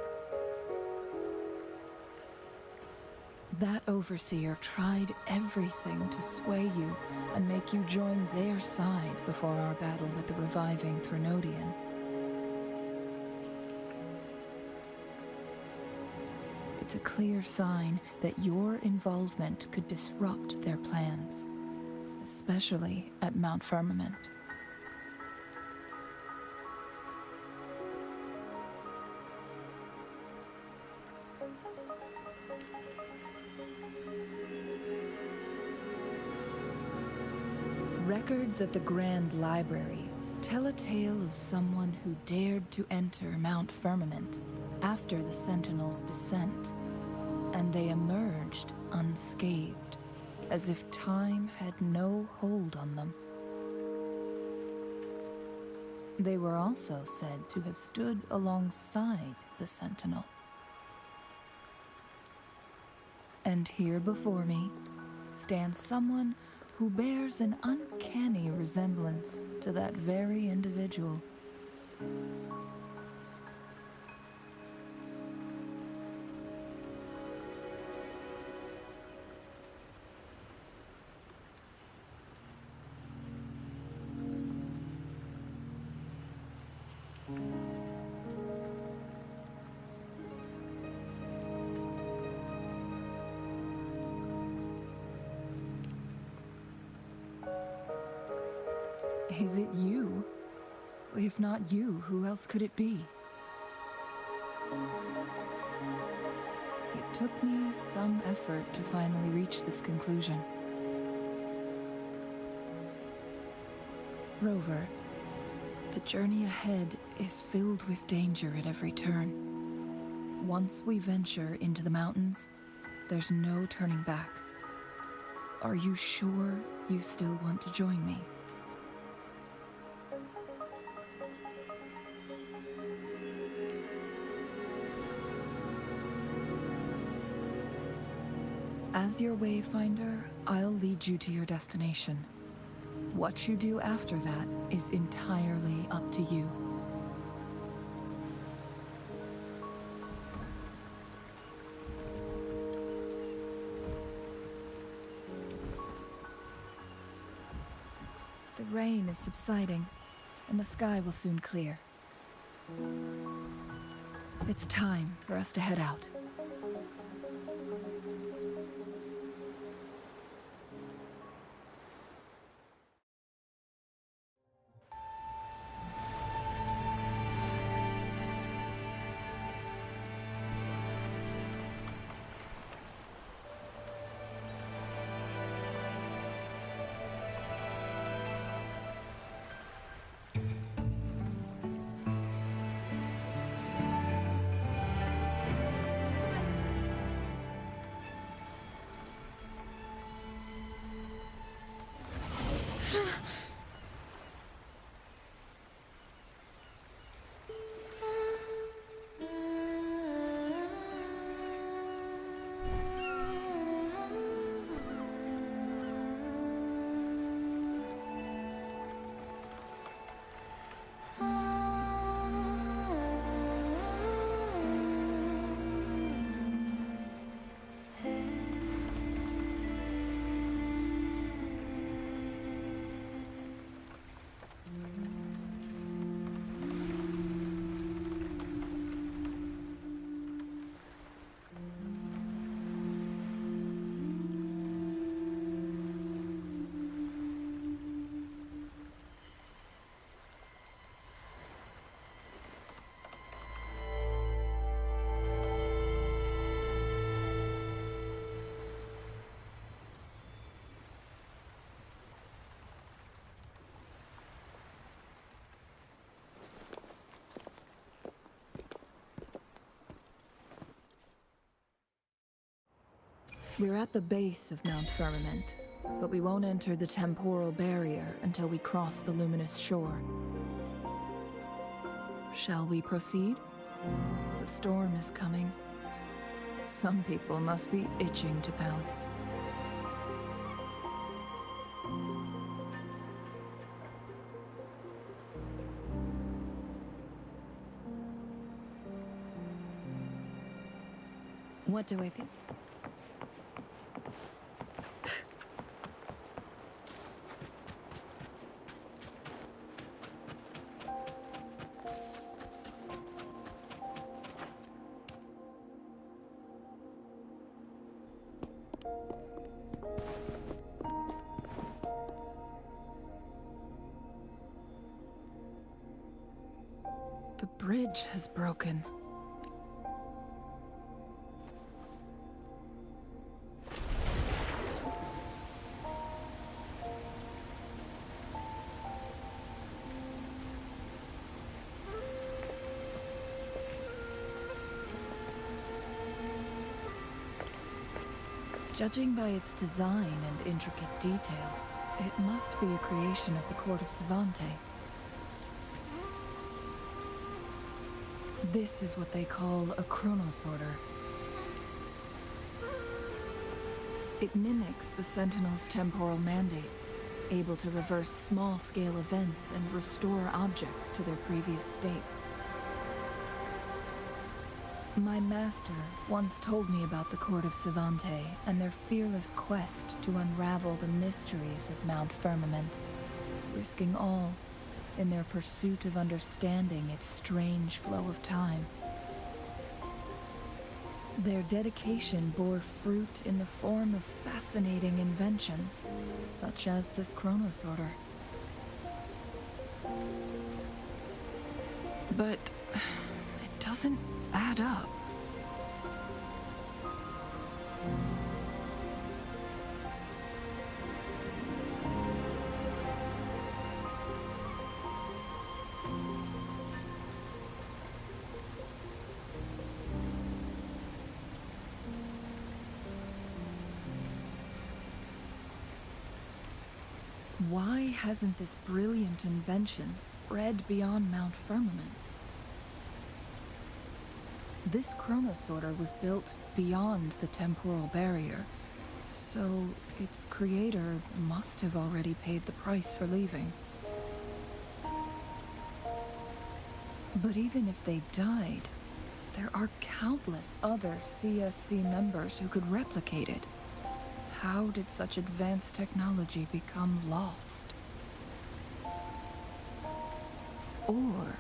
That overseer tried everything to sway you and make you join their side before our battle with the reviving Threnodian. It's a clear sign that your involvement could disrupt their plans, especially at Mount Firmament. Records at the Grand Library tell a tale of someone who dared to enter Mount Firmament after the Sentinels' descent, and they emerged unscathed, as if time had no hold on them. They were also said to have stood alongside the Sentinel. And here before me stands someone who bears an uncanny resemblance to that very individual. Is it you? If not you, who else could it be? It took me some effort to finally reach this conclusion. Rover, the journey ahead is filled with danger at every turn. Once we venture into the mountains, there's no turning back. Are you sure you still want to join me? As your wayfinder, I'll lead you to your destination. What you do after that is entirely up to you. The rain is subsiding, and the sky will soon clear. It's time for us to head out. We're at the base of Mount Firmament, but we won't enter the temporal barrier until we cross the luminous shore. Shall we proceed? The storm is coming. Some people must be itching to pounce. What do I think? The bridge has broken. Judging by its design and intricate details, it must be a creation of the court of Savante. This is what they call a chronosorter. It mimics the Sentinel's temporal mandate, able to reverse small-scale events and restore objects to their previous state. My master once told me about the court of Savante and their fearless quest to unravel the mysteries of Mount Firmament, risking all in their pursuit of understanding its strange flow of time. Their dedication bore fruit in the form of fascinating inventions, such as this chronosorter. But it doesn't add up. Why hasn't this brilliant invention spread beyond Mount Firmament? This chronosorter was built beyond the temporal barrier, so its creator must have already paid the price for leaving. But even if they died, there are countless other CSC members who could replicate it. How did such advanced technology become lost? Or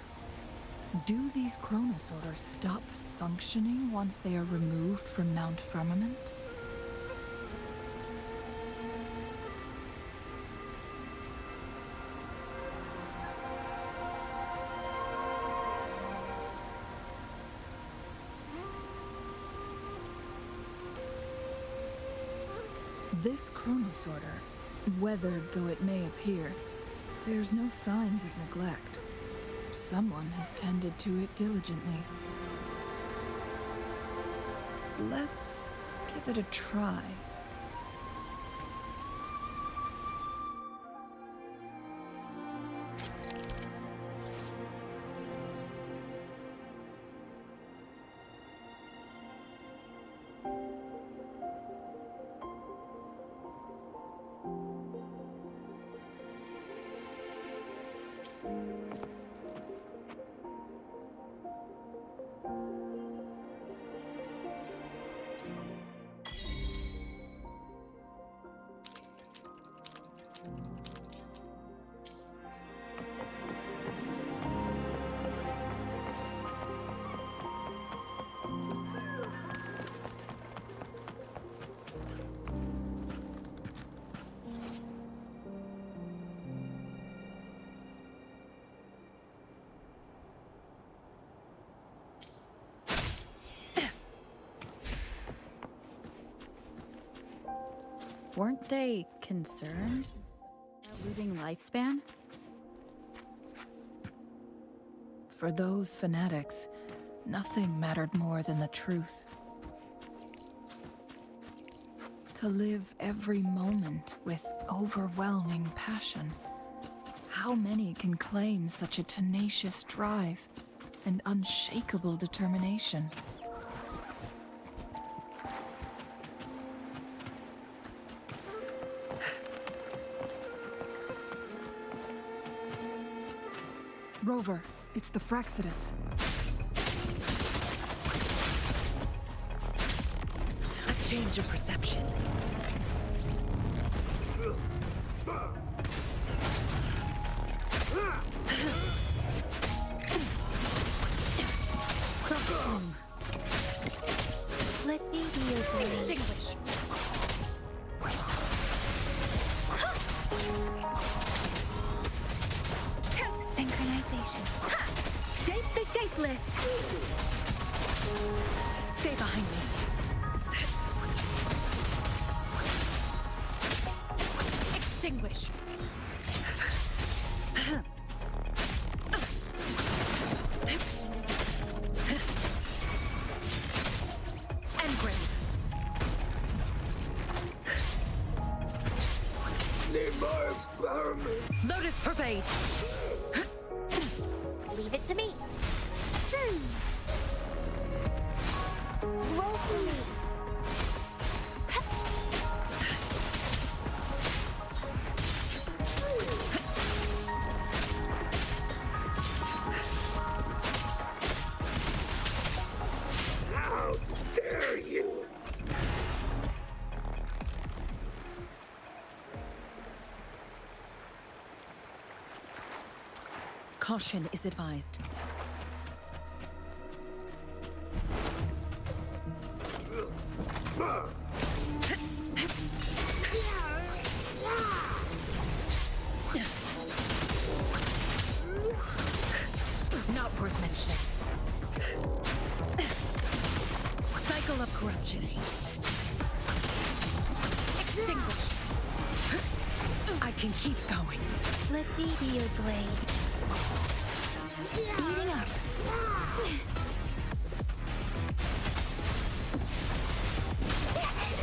do these chronosorters stop functioning once they are removed from Mount Firmament? This chronosorter, weathered though it may appear, bears no signs of neglect. Someone has tended to it diligently. Let's give it a try. Weren't they concerned about losing lifespan? For those fanatics, nothing mattered more than the truth. To live every moment with overwhelming passion. How many can claim such a tenacious drive and unshakable determination? Rover, it's the Fraxidus. A change of perception. Let me be your blade. Extinguish. Synchronization. Shape the shapeless! Stay behind me. Extinguish. Engrave. Lotus pervade. Leave it to me. Roll for me. How dare you! Caution is advised. Not worth mentioning. Cycle of corruption. Extinguish. I can keep going. Let me be your blade. Speeding up.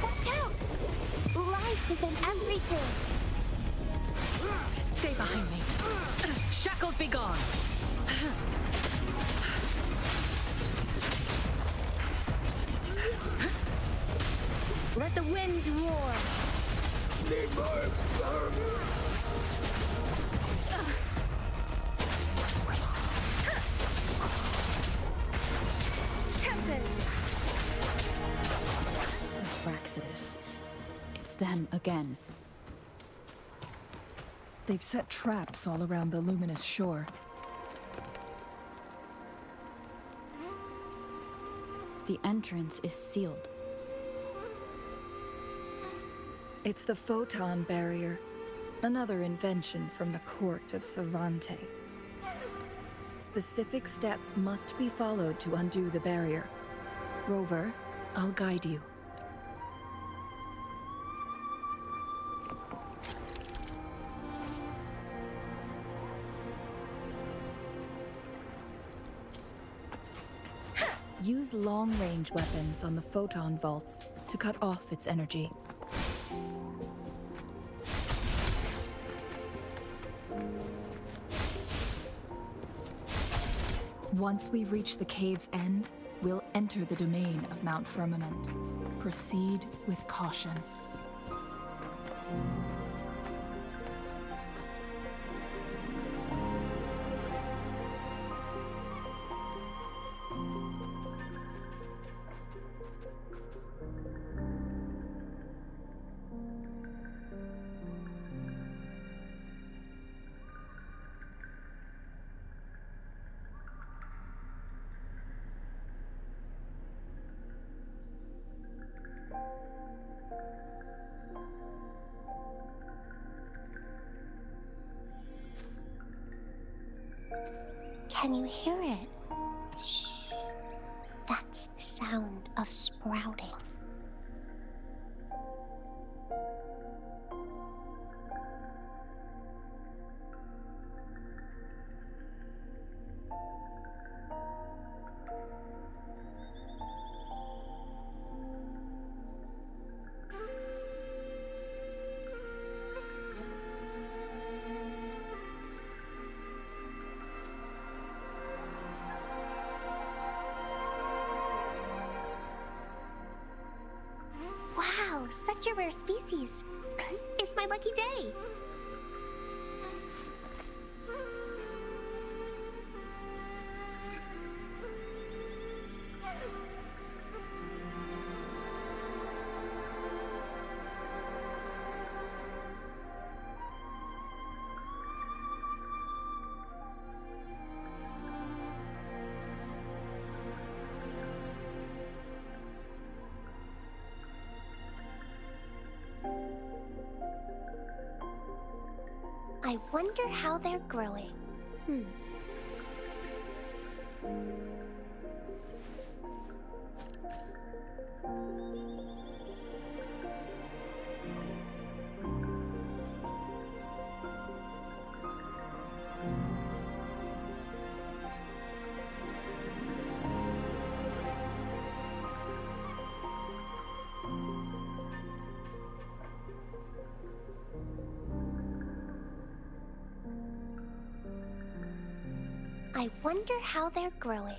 Watch out! Life is in everything. Stay behind me. Shackles be gone. Let the winds roar. The Fraxidus. It's them again. They've set traps all around the luminous shore. The entrance is sealed. It's the photon barrier, another invention from the court of Savante. Specific steps must be followed to undo the barrier. Rover, I'll guide you. Use long-range weapons on the photon vaults to cut off its energy. Once we reach the cave's end, we'll enter the domain of Mount Firmament. Proceed with caution. Can you hear it? Shh. That's the sound of sprouting. a rare species. It's my lucky day. I wonder how they're growing. I wonder how they're growing.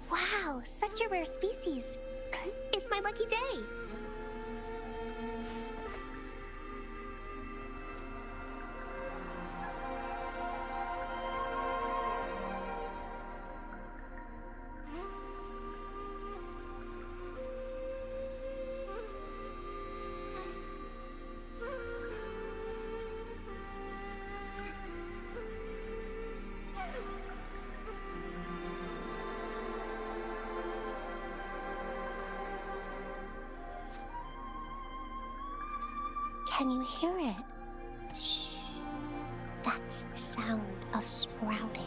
Wow, such a rare species. It's my lucky day. Can you hear it? Shh. That's the sound of sprouting.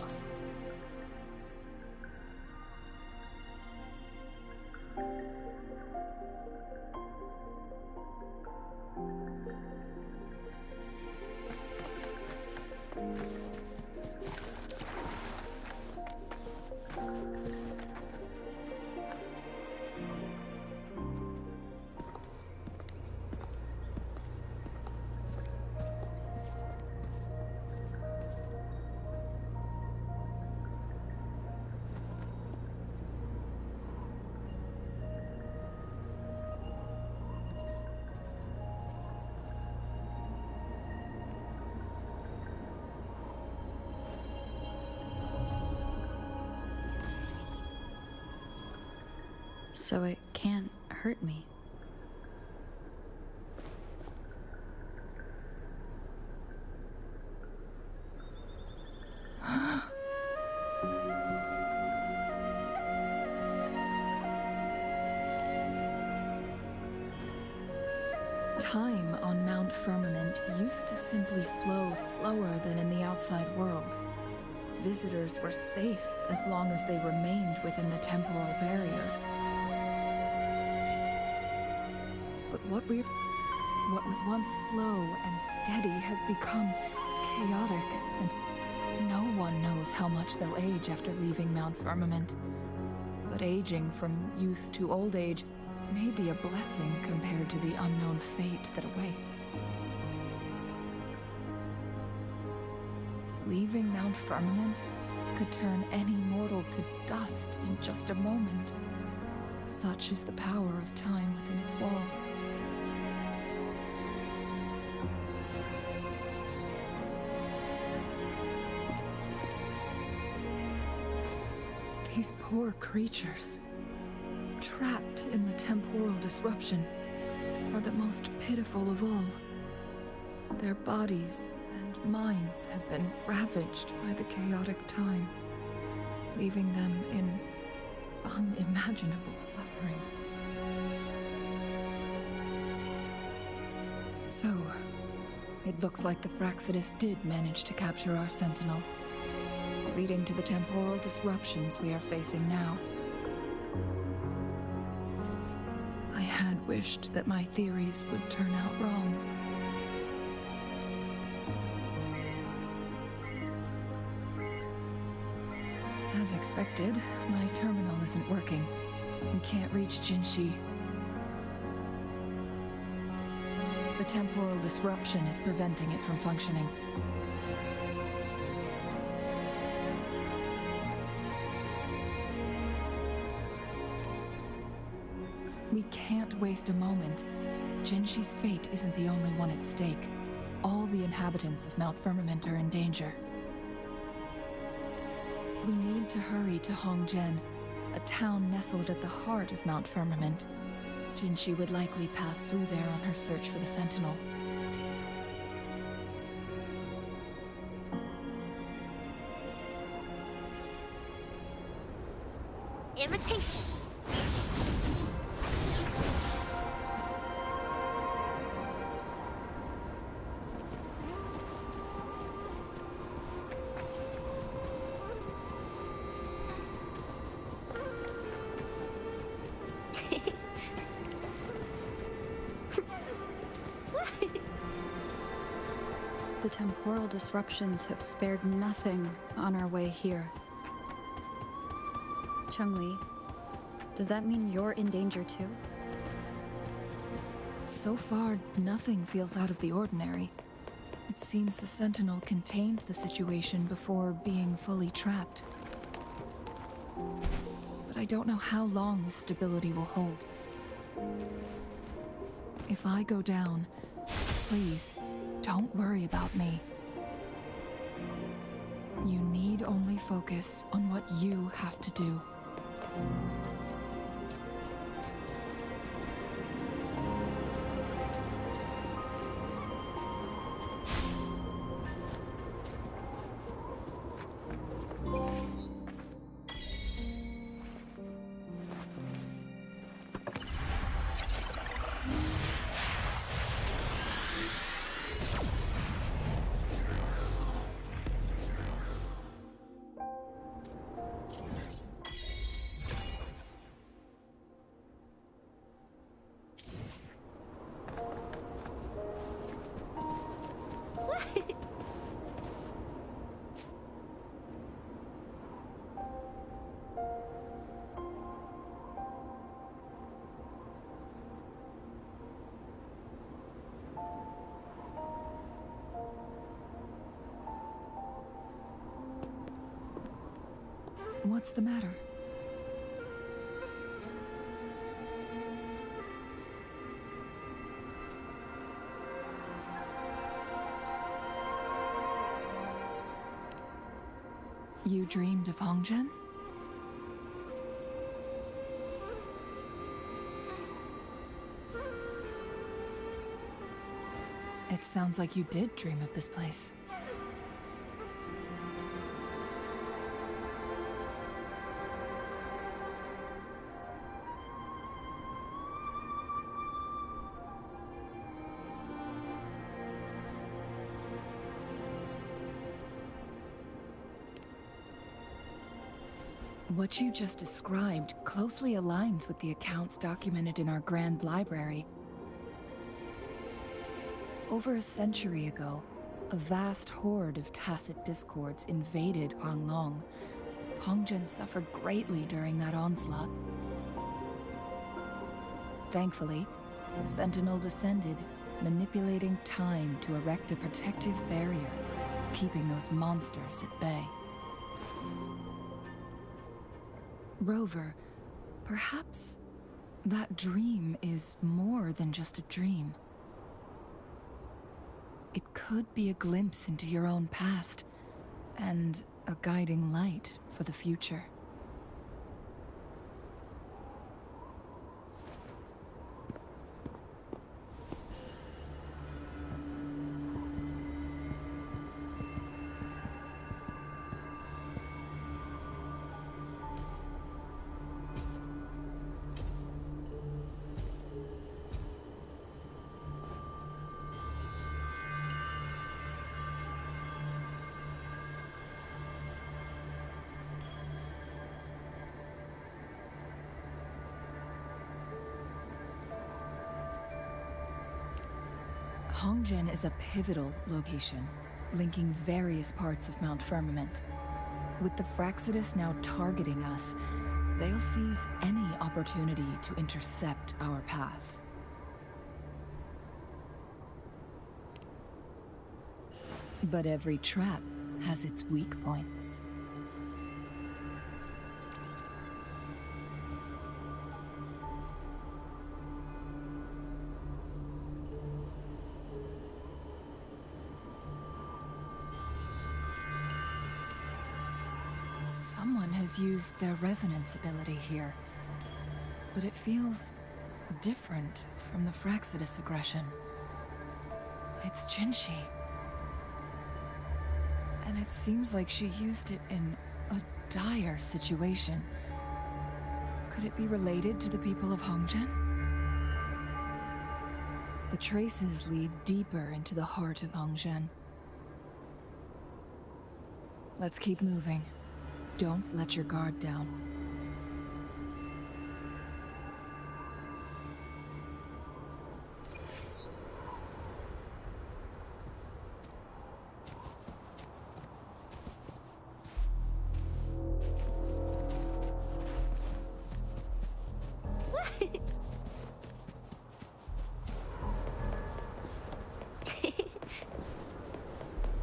So it can't hurt me. Time on Mount Firmament used to simply flow slower than in the outside world. Visitors were safe as long as they remained within the temporal barrier. But what was once slow and steady has become chaotic, and no one knows how much they'll age after leaving Mount Firmament. But aging from youth to old age may be a blessing compared to the unknown fate that awaits. Leaving Mount Firmament could turn any mortal to dust in just a moment. Such is the power of time within its walls. These poor creatures, trapped in the temporal disruption, are the most pitiful of all. Their bodies and minds have been ravaged by the chaotic time, leaving them in unimaginable suffering. So, it looks like the Fraxidus did manage to capture our sentinel. leading to the temporal disruptions we are facing now. I had wished that my theories would turn out wrong. As expected, my terminal isn't working. We can't reach Jinshi. The temporal disruption is preventing it from functioning. We can't waste a moment. Jinshi's fate isn't the only one at stake. All the inhabitants of Mount Firmament are in danger. We need to hurry to Hongjen, a town nestled at the heart of Mount Firmament. Jinshi would likely pass through there on her search for the Sentinel. Imitation. The temporal disruptions have spared nothing on our way here. Chungli, does that mean you're in danger too? So far, nothing feels out of the ordinary. It seems the Sentinel contained the situation before being fully trapped. But I don't know how long this stability will hold. If I go down, please, don't worry about me. You need only focus on what you have to do. What's the matter? You dreamed of Hongjen? It sounds like you did dream of this place. What you just described closely aligns with the accounts documented in our Grand Library. Over a century ago, a vast horde of tacit discords invaded Huanglong. Hongjen suffered greatly during that onslaught. Thankfully, the Sentinel descended, manipulating time to erect a protective barrier, keeping those monsters at bay. Rover, perhaps that dream is more than just a dream. It could be a glimpse into your own past, and a guiding light for the future. Hongzhen is a pivotal location, linking various parts of Mount Firmament. With the Fraxidus now targeting us, they'll seize any opportunity to intercept our path. But every trap has its weak points. Someone has used their resonance ability here, but it feels different from the Fraxidus aggression. It's Jinshi. And it seems like she used it in a dire situation. Could it be related to the people of Hongzhen? The traces lead deeper into the heart of Hongzhen. Let's keep moving. Don't let your guard down.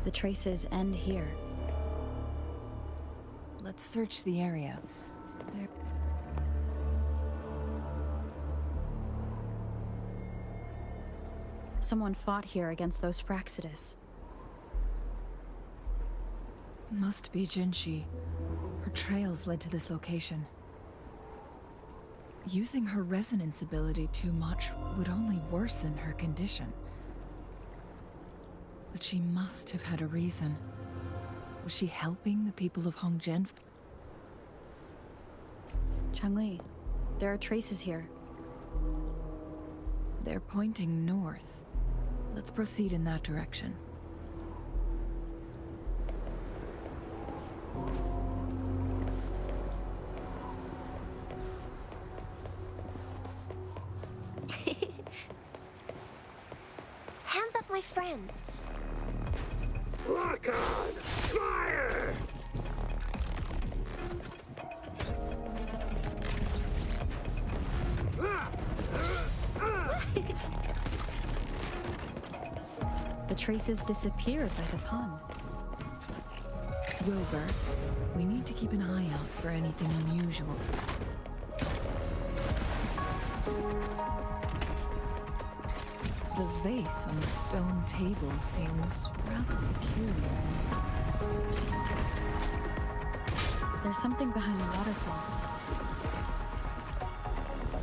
The traces end here. Let's search the area. There... Someone fought here against those Fraxidus. Must be Jinshi. Her trails led to this location. Using her resonance ability too much would only worsen her condition. But she must have had a reason. Was she helping the people of Hongzhen? Changli, there are traces here. They're pointing north. Let's proceed in that direction. Hands off my friends. Lock on! Fire! The traces disappeared by the pond. Rover, we need to keep an eye out for anything unusual. The vase on the stone table seems rather peculiar. There's something behind the waterfall.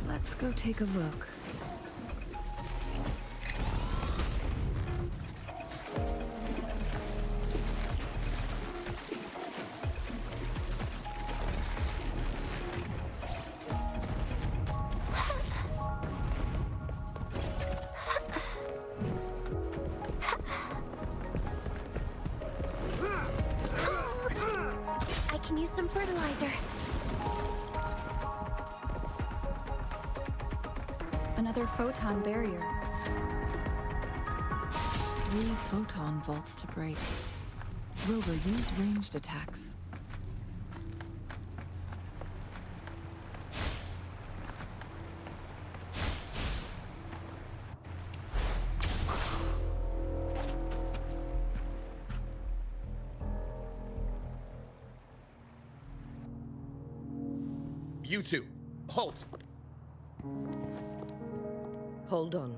Let's go take a look. I can use some fertilizer. Another photon barrier. 3 photon vaults to break. Rover, use ranged attacks. You two, halt! Hold on.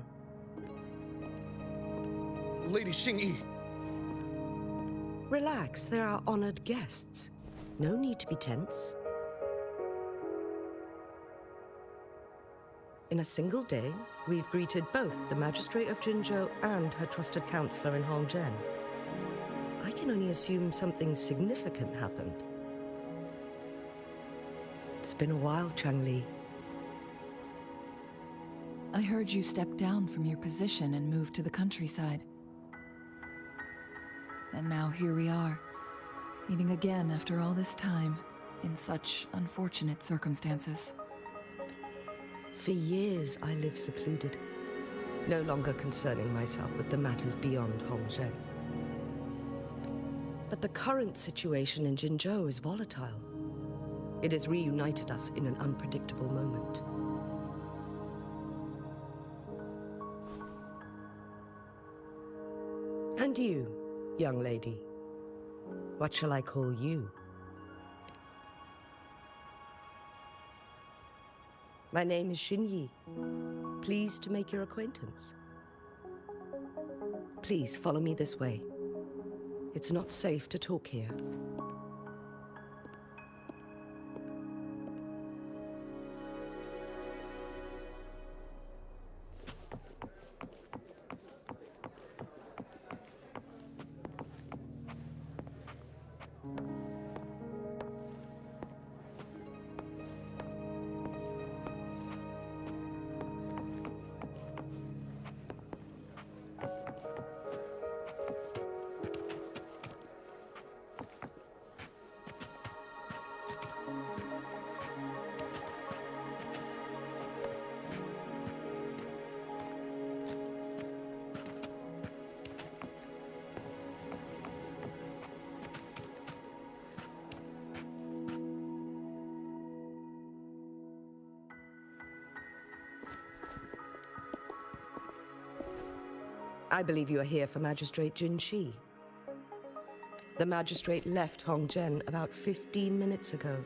Lady Xingyi. Relax, they're our honored guests. No need to be tense. In a single day, we've greeted both the Magistrate of Jinzhou and her trusted counselor in Hongzhen. I can only assume something significant happened. It's been a while, Changli. I heard you stepped down from your position and moved to the countryside. And now here we are, meeting again after all this time, in such unfortunate circumstances. For years, I lived secluded. no longer concerning myself with the matters beyond Hongzhen. But the current situation in Jinzhou is volatile. It has reunited us in an unpredictable moment. And you, young lady, what shall I call you? My name is Xinyi. Pleased to make your acquaintance. Please follow me this way. It's not safe to talk here. I believe you are here for Magistrate Jin Shi. The magistrate left Hongzhen about 15 minutes ago.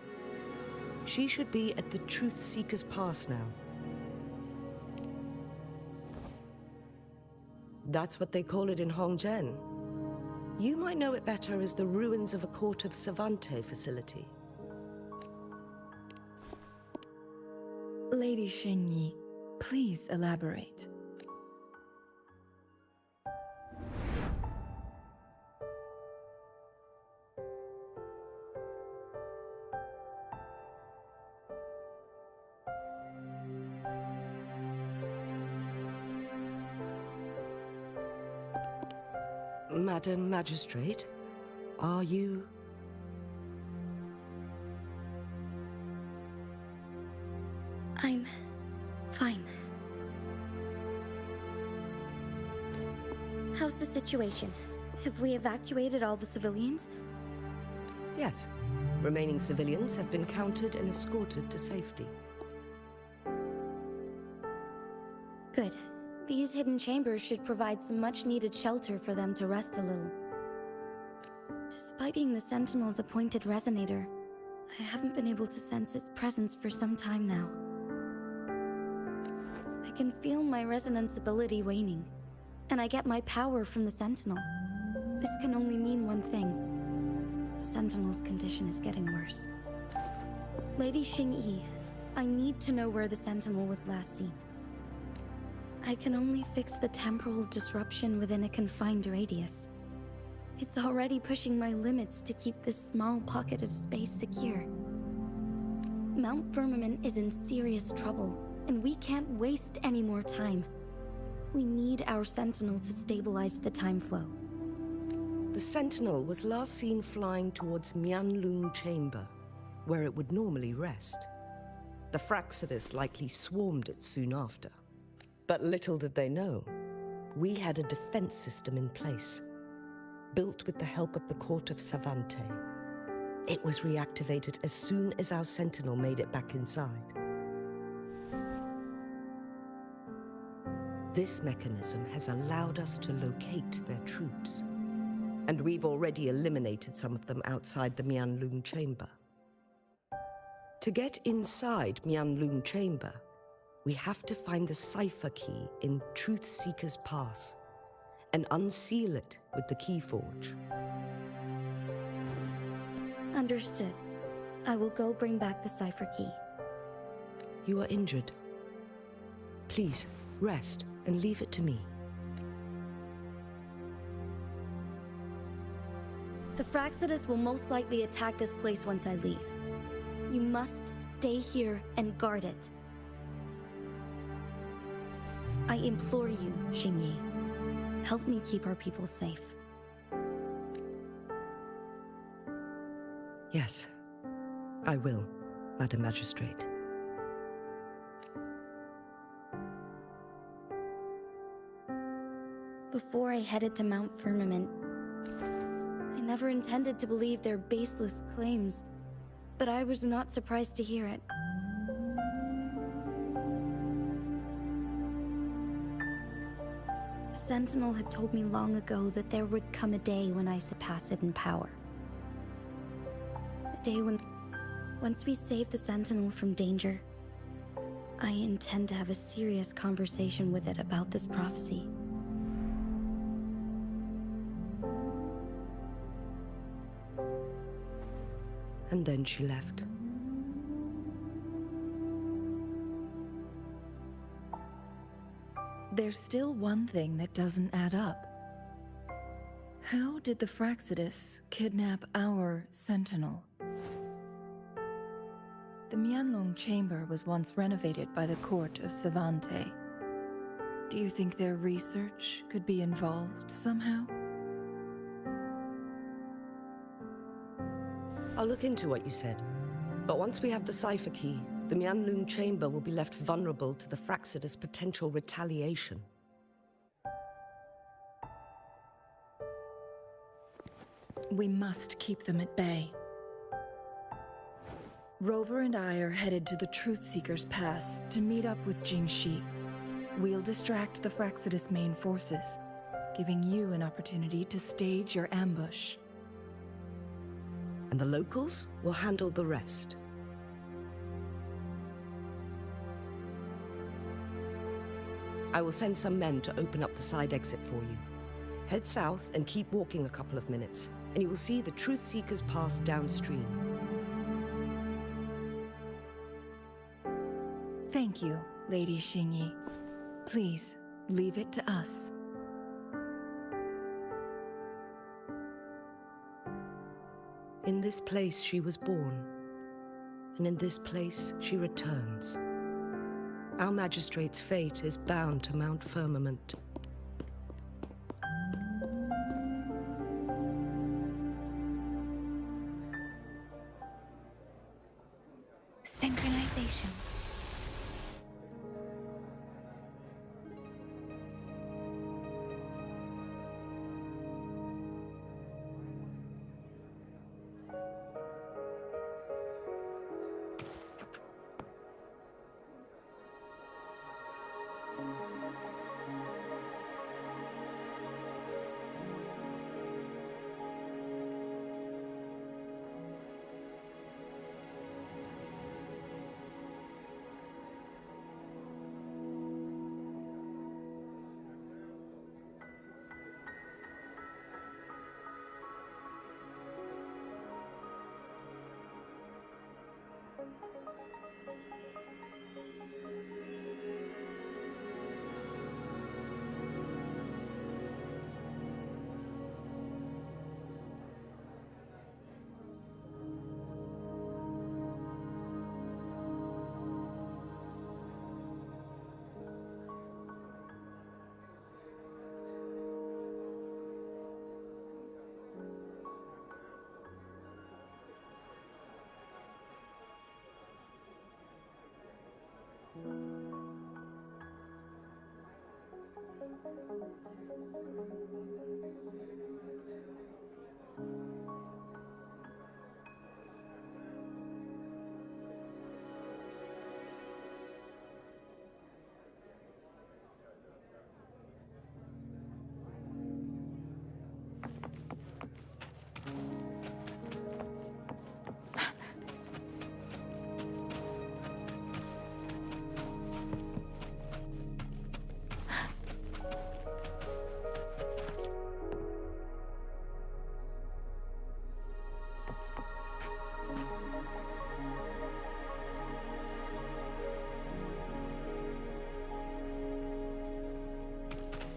She should be at the Truth Seeker's Pass now. That's what they call it in Hongzhen. You might know it better as the ruins of a Court of Savante facility. Lady Xinyi, please elaborate. Madam Magistrate, are you... I'm fine. How's the situation? Have we evacuated all the civilians? Yes. Remaining civilians have been counted and escorted to safety. Good. These hidden chambers should provide some much-needed shelter for them to rest a little. Despite being the Sentinel's appointed resonator, I haven't been able to sense its presence for some time now. I can feel my resonance ability waning, and I get my power from the Sentinel. This can only mean one thing. The Sentinel's condition is getting worse. Lady Xingyi, I need to know where the Sentinel was last seen. I can only fix the temporal disruption within a confined radius. It's already pushing my limits to keep this small pocket of space secure. Mount Firmament is in serious trouble, and we can't waste any more time. We need our Sentinel to stabilize the time flow. The Sentinel was last seen flying towards Mianlung Chamber, where it would normally rest. The Fraxidus likely swarmed it soon after. But little did they know, we had a defense system in place, built with the help of the Court of Savante. It was reactivated as soon as our Sentinel made it back inside. This mechanism has allowed us to locate their troops, and we've already eliminated some of them outside the Mianlung Chamber. To get inside Mianlung Chamber, we have to find the cipher key in Truth Seeker's Pass and unseal it with the Keyforge. Understood. I will go bring back the cipher key. You are injured. Please, rest and leave it to me. The Fraxidus will most likely attack this place once I leave. You must stay here and guard it. I implore you, Xingyi. Help me keep our people safe. Yes, I will, Madam Magistrate. before I headed to Mount Firmament. I never intended to believe their baseless claims, but I was not surprised to hear it. The Sentinel had told me long ago that there would come a day when I surpass it in power. A day when, once we save the Sentinel from danger, I intend to have a serious conversation with it about this prophecy. And then she left. There's still one thing that doesn't add up. How did the Fraxidus kidnap our Sentinel? The Mianlong Chamber was once renovated by the court of Savante. Do you think their research could be involved somehow? I'll look into what you said. But once we have the cipher key, the Mianlong Chamber will be left vulnerable to the Fraxidus' potential retaliation. We must keep them at bay. Rover and I are headed to the Truthseeker's Pass to meet up with Jingxi. We'll distract the Fraxidus' main forces, giving you an opportunity to stage your ambush. And the locals will handle the rest. I will send some men to open up the side exit for you. Head south and keep walking a couple of minutes, and you will see the Truthseeker's Pass downstream. Thank you, Lady Xingyi. Please, leave it to us. In this place she was born, and in this place she returns. Our magistrate's fate is bound to Mount Firmament. Synchronization.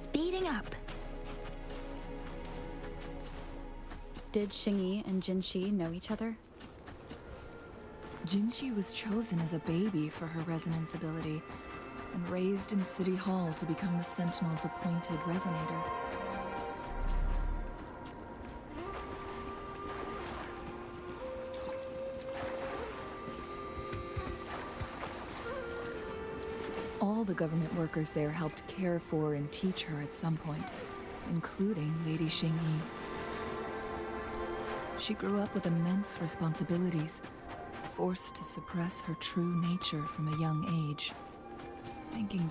Speeding up. Did Xingyi and Jinxi know each other? Jinxi was chosen as a baby for her resonance ability, and raised in City Hall to become the Sentinel's appointed resonator. All the government workers there helped care for and teach her at some point. including Lady Xingyi. She grew up with immense responsibilities, forced to suppress her true nature from a young age. Thinking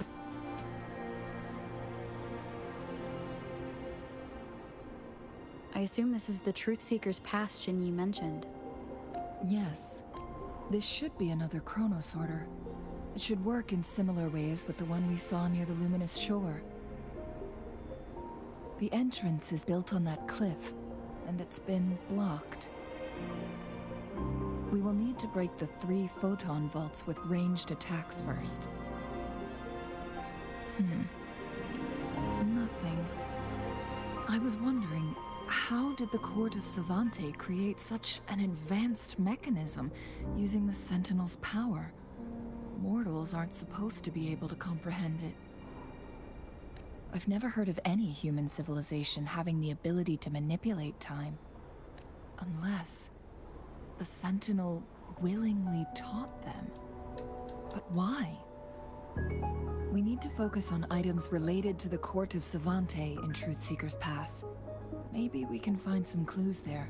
I assume this is the Truth Seeker's Pass Shinyi mentioned. yes, this should be another chronosorter. It should work in similar ways with the one we saw near the luminous shore. The entrance is built on that cliff, and it's been blocked. We will need to break the 3 photon vaults with ranged attacks first. Nothing. I was wondering, how did the Court of Savante create such an advanced mechanism using the Sentinel's power? Mortals aren't supposed to be able to comprehend it. I've never heard of any human civilization having the ability to manipulate time. Unless the Sentinel willingly taught them. But why? We need to focus on items related to the Court of Savante in Truth Seeker's Pass. Maybe we can find some clues there.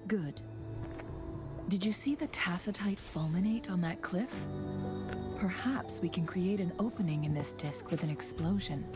Good. Did you see the tacitite fulminate on that cliff? Perhaps we can create an opening in this disk with an explosion.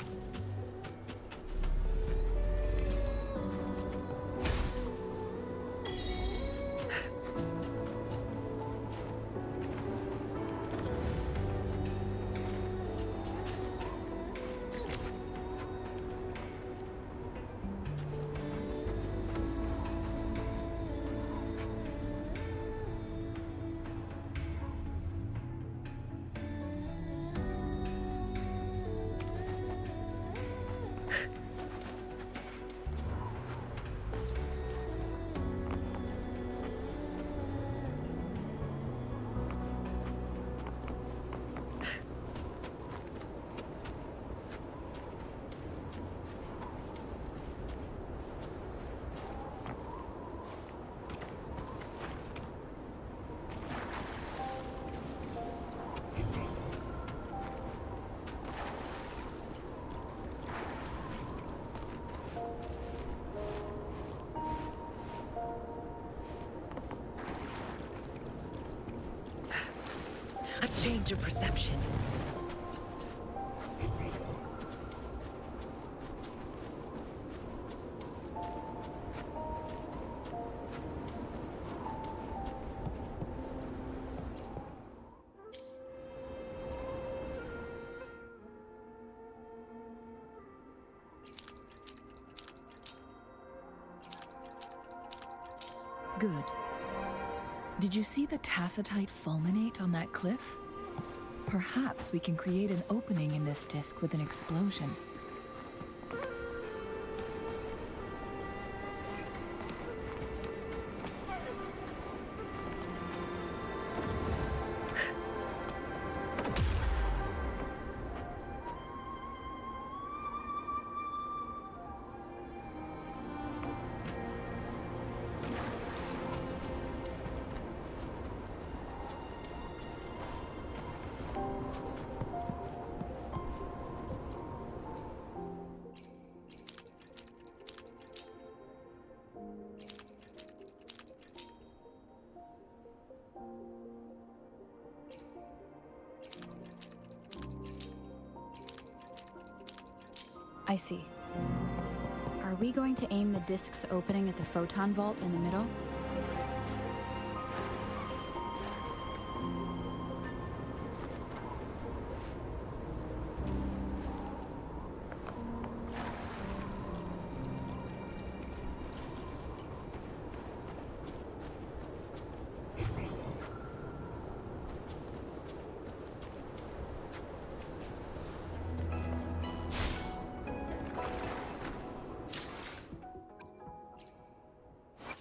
A change of perception. Good. Did you see the tacitite fulminate on that cliff? Perhaps we can create an opening in this disk with an explosion. I see. Are we going to aim the disk's opening at the photon vault in the middle?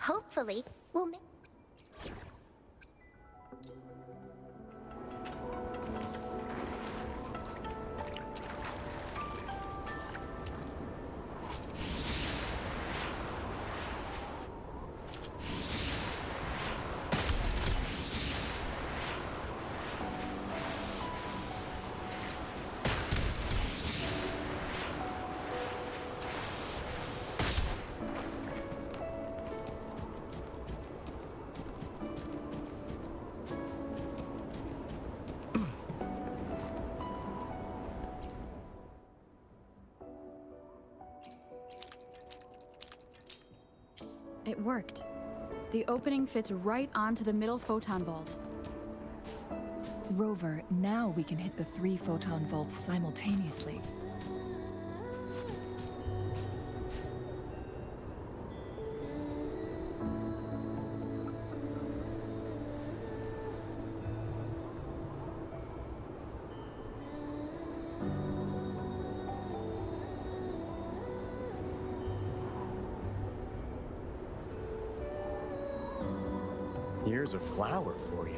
Hopefully, we'll make... It worked. The opening fits right onto the middle photon vault. Rover, now we can hit the 3 photon vaults simultaneously. Here's a flower for you.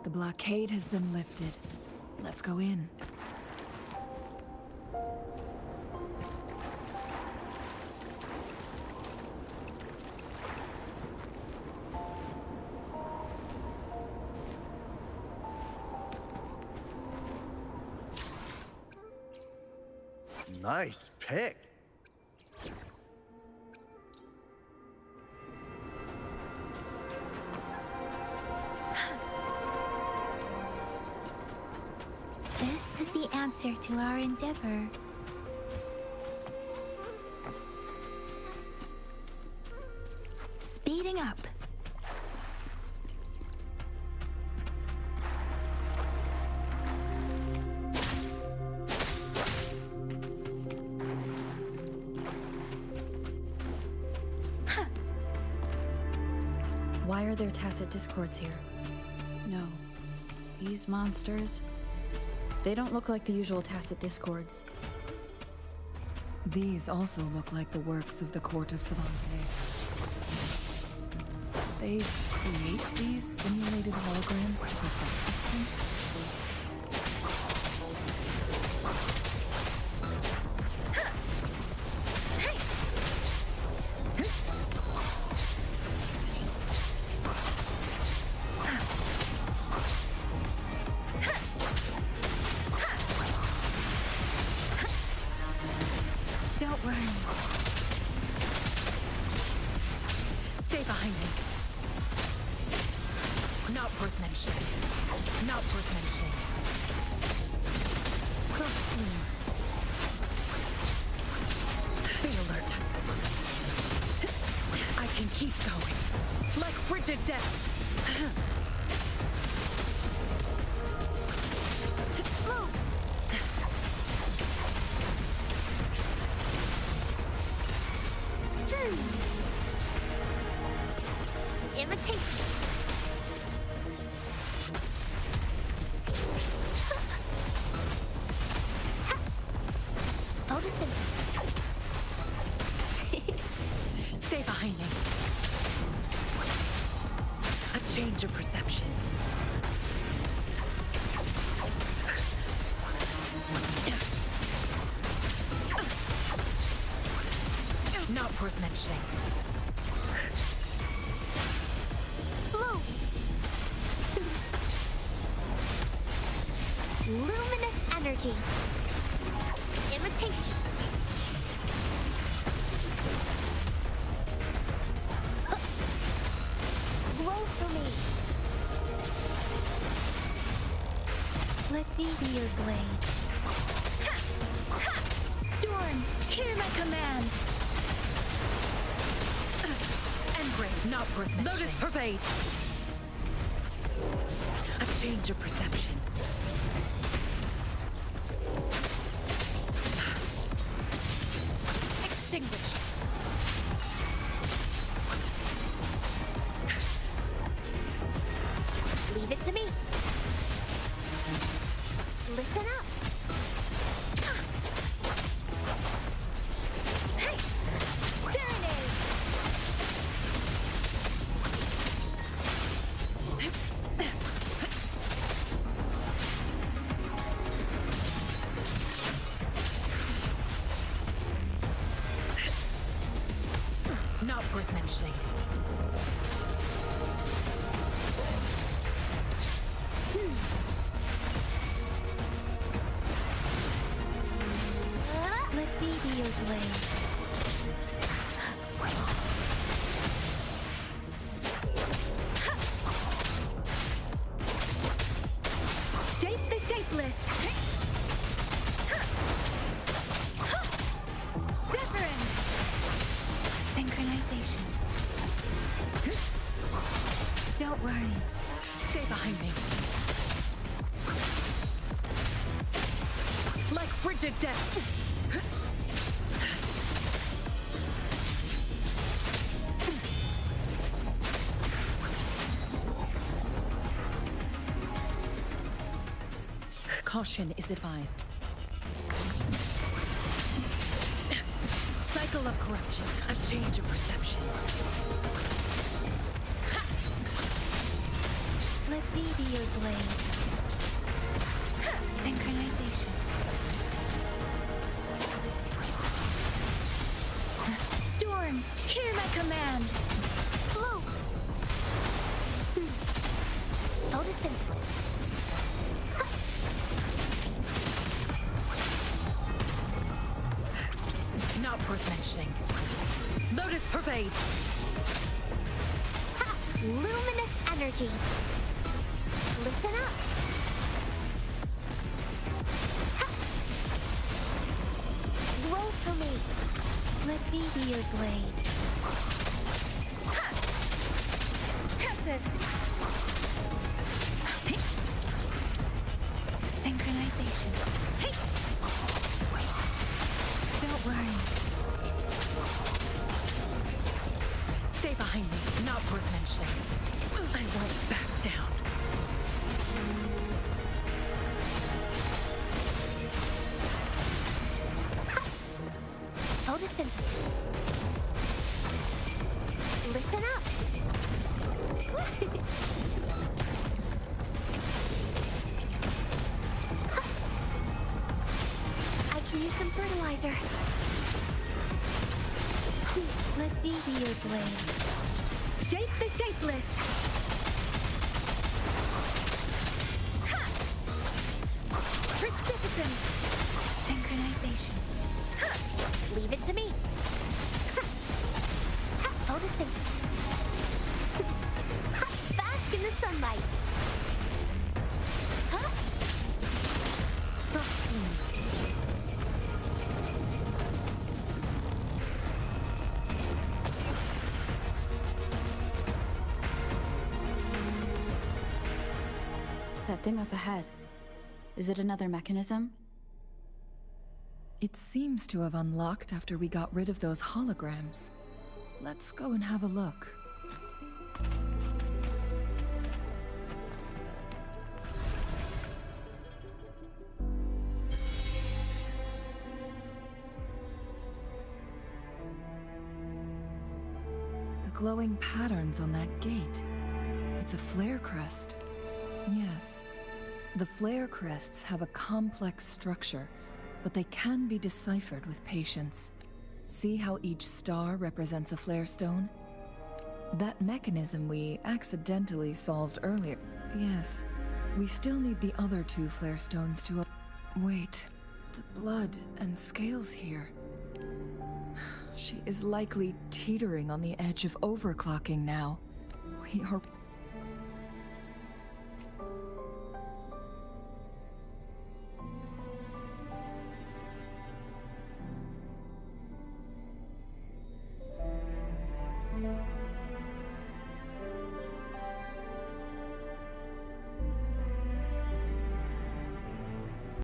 The blockade has been lifted. Let's go in. Nice pick. This is the answer to our endeavor. Speeding up. Why are there tacit discords here? No. These monsters... They don't look like the usual tacit discords. These also look like the works of the court of Savante. They create these simulated holograms to protect this place? Don't worry. Stay behind me. Not worth mentioning. Not worth mentioning. Close to me. Be alert. I can keep going. Like frigid death. Imitation. Photosynthesis. Stay behind me. A change of perception. Not worth mentioning. Blue. Luminous energy. Imitation. Glow for me. Let me be your blade. Storm, hear my command. Brave, not worth mentioning. Lotus pervade! A change of perception. Extinguish. Leave it to me. Listen up. Hey! Serenade! Not worth mentioning. Let me be your blade. Shape the shapeless. Different. Synchronization. Don't worry. Stay behind me. Like frigid death. Caution is advised. Cycle of corruption. A change of perception. Let me be your blade. Synchronization. Storm, hear my command. Blue. Photosynthesis. Not worth mentioning. Lotus pervade! Ha! Luminous energy. Listen up. Ha! Glow for me. Let me be your blade. Tempest. Synchronization. Don't worry. Stay behind me. Not worth mentioning. I won't back down. Photosynthesis. Listen up. I can use some fertilizer. Let me be your blade. Shape the shapeless. Ha! Precipitant. Synchronization. Ha! Leave it to me. Ha! Ha! Photosynthesis. Ha! Bask in the sunlight. Huh? That thing up ahead. Is it another mechanism? It seems to have unlocked after we got rid of those holograms. Let's go and have a look. glowing patterns on that gate. It's a flare crest. Yes. The flare crests have a complex structure, but they can be deciphered with patience. See how each star represents a flare stone? That mechanism we accidentally solved earlier. Yes. We still need the other 2 flare stones to... Wait. The blood and scales here. She is likely teetering on the edge of overclocking now. We are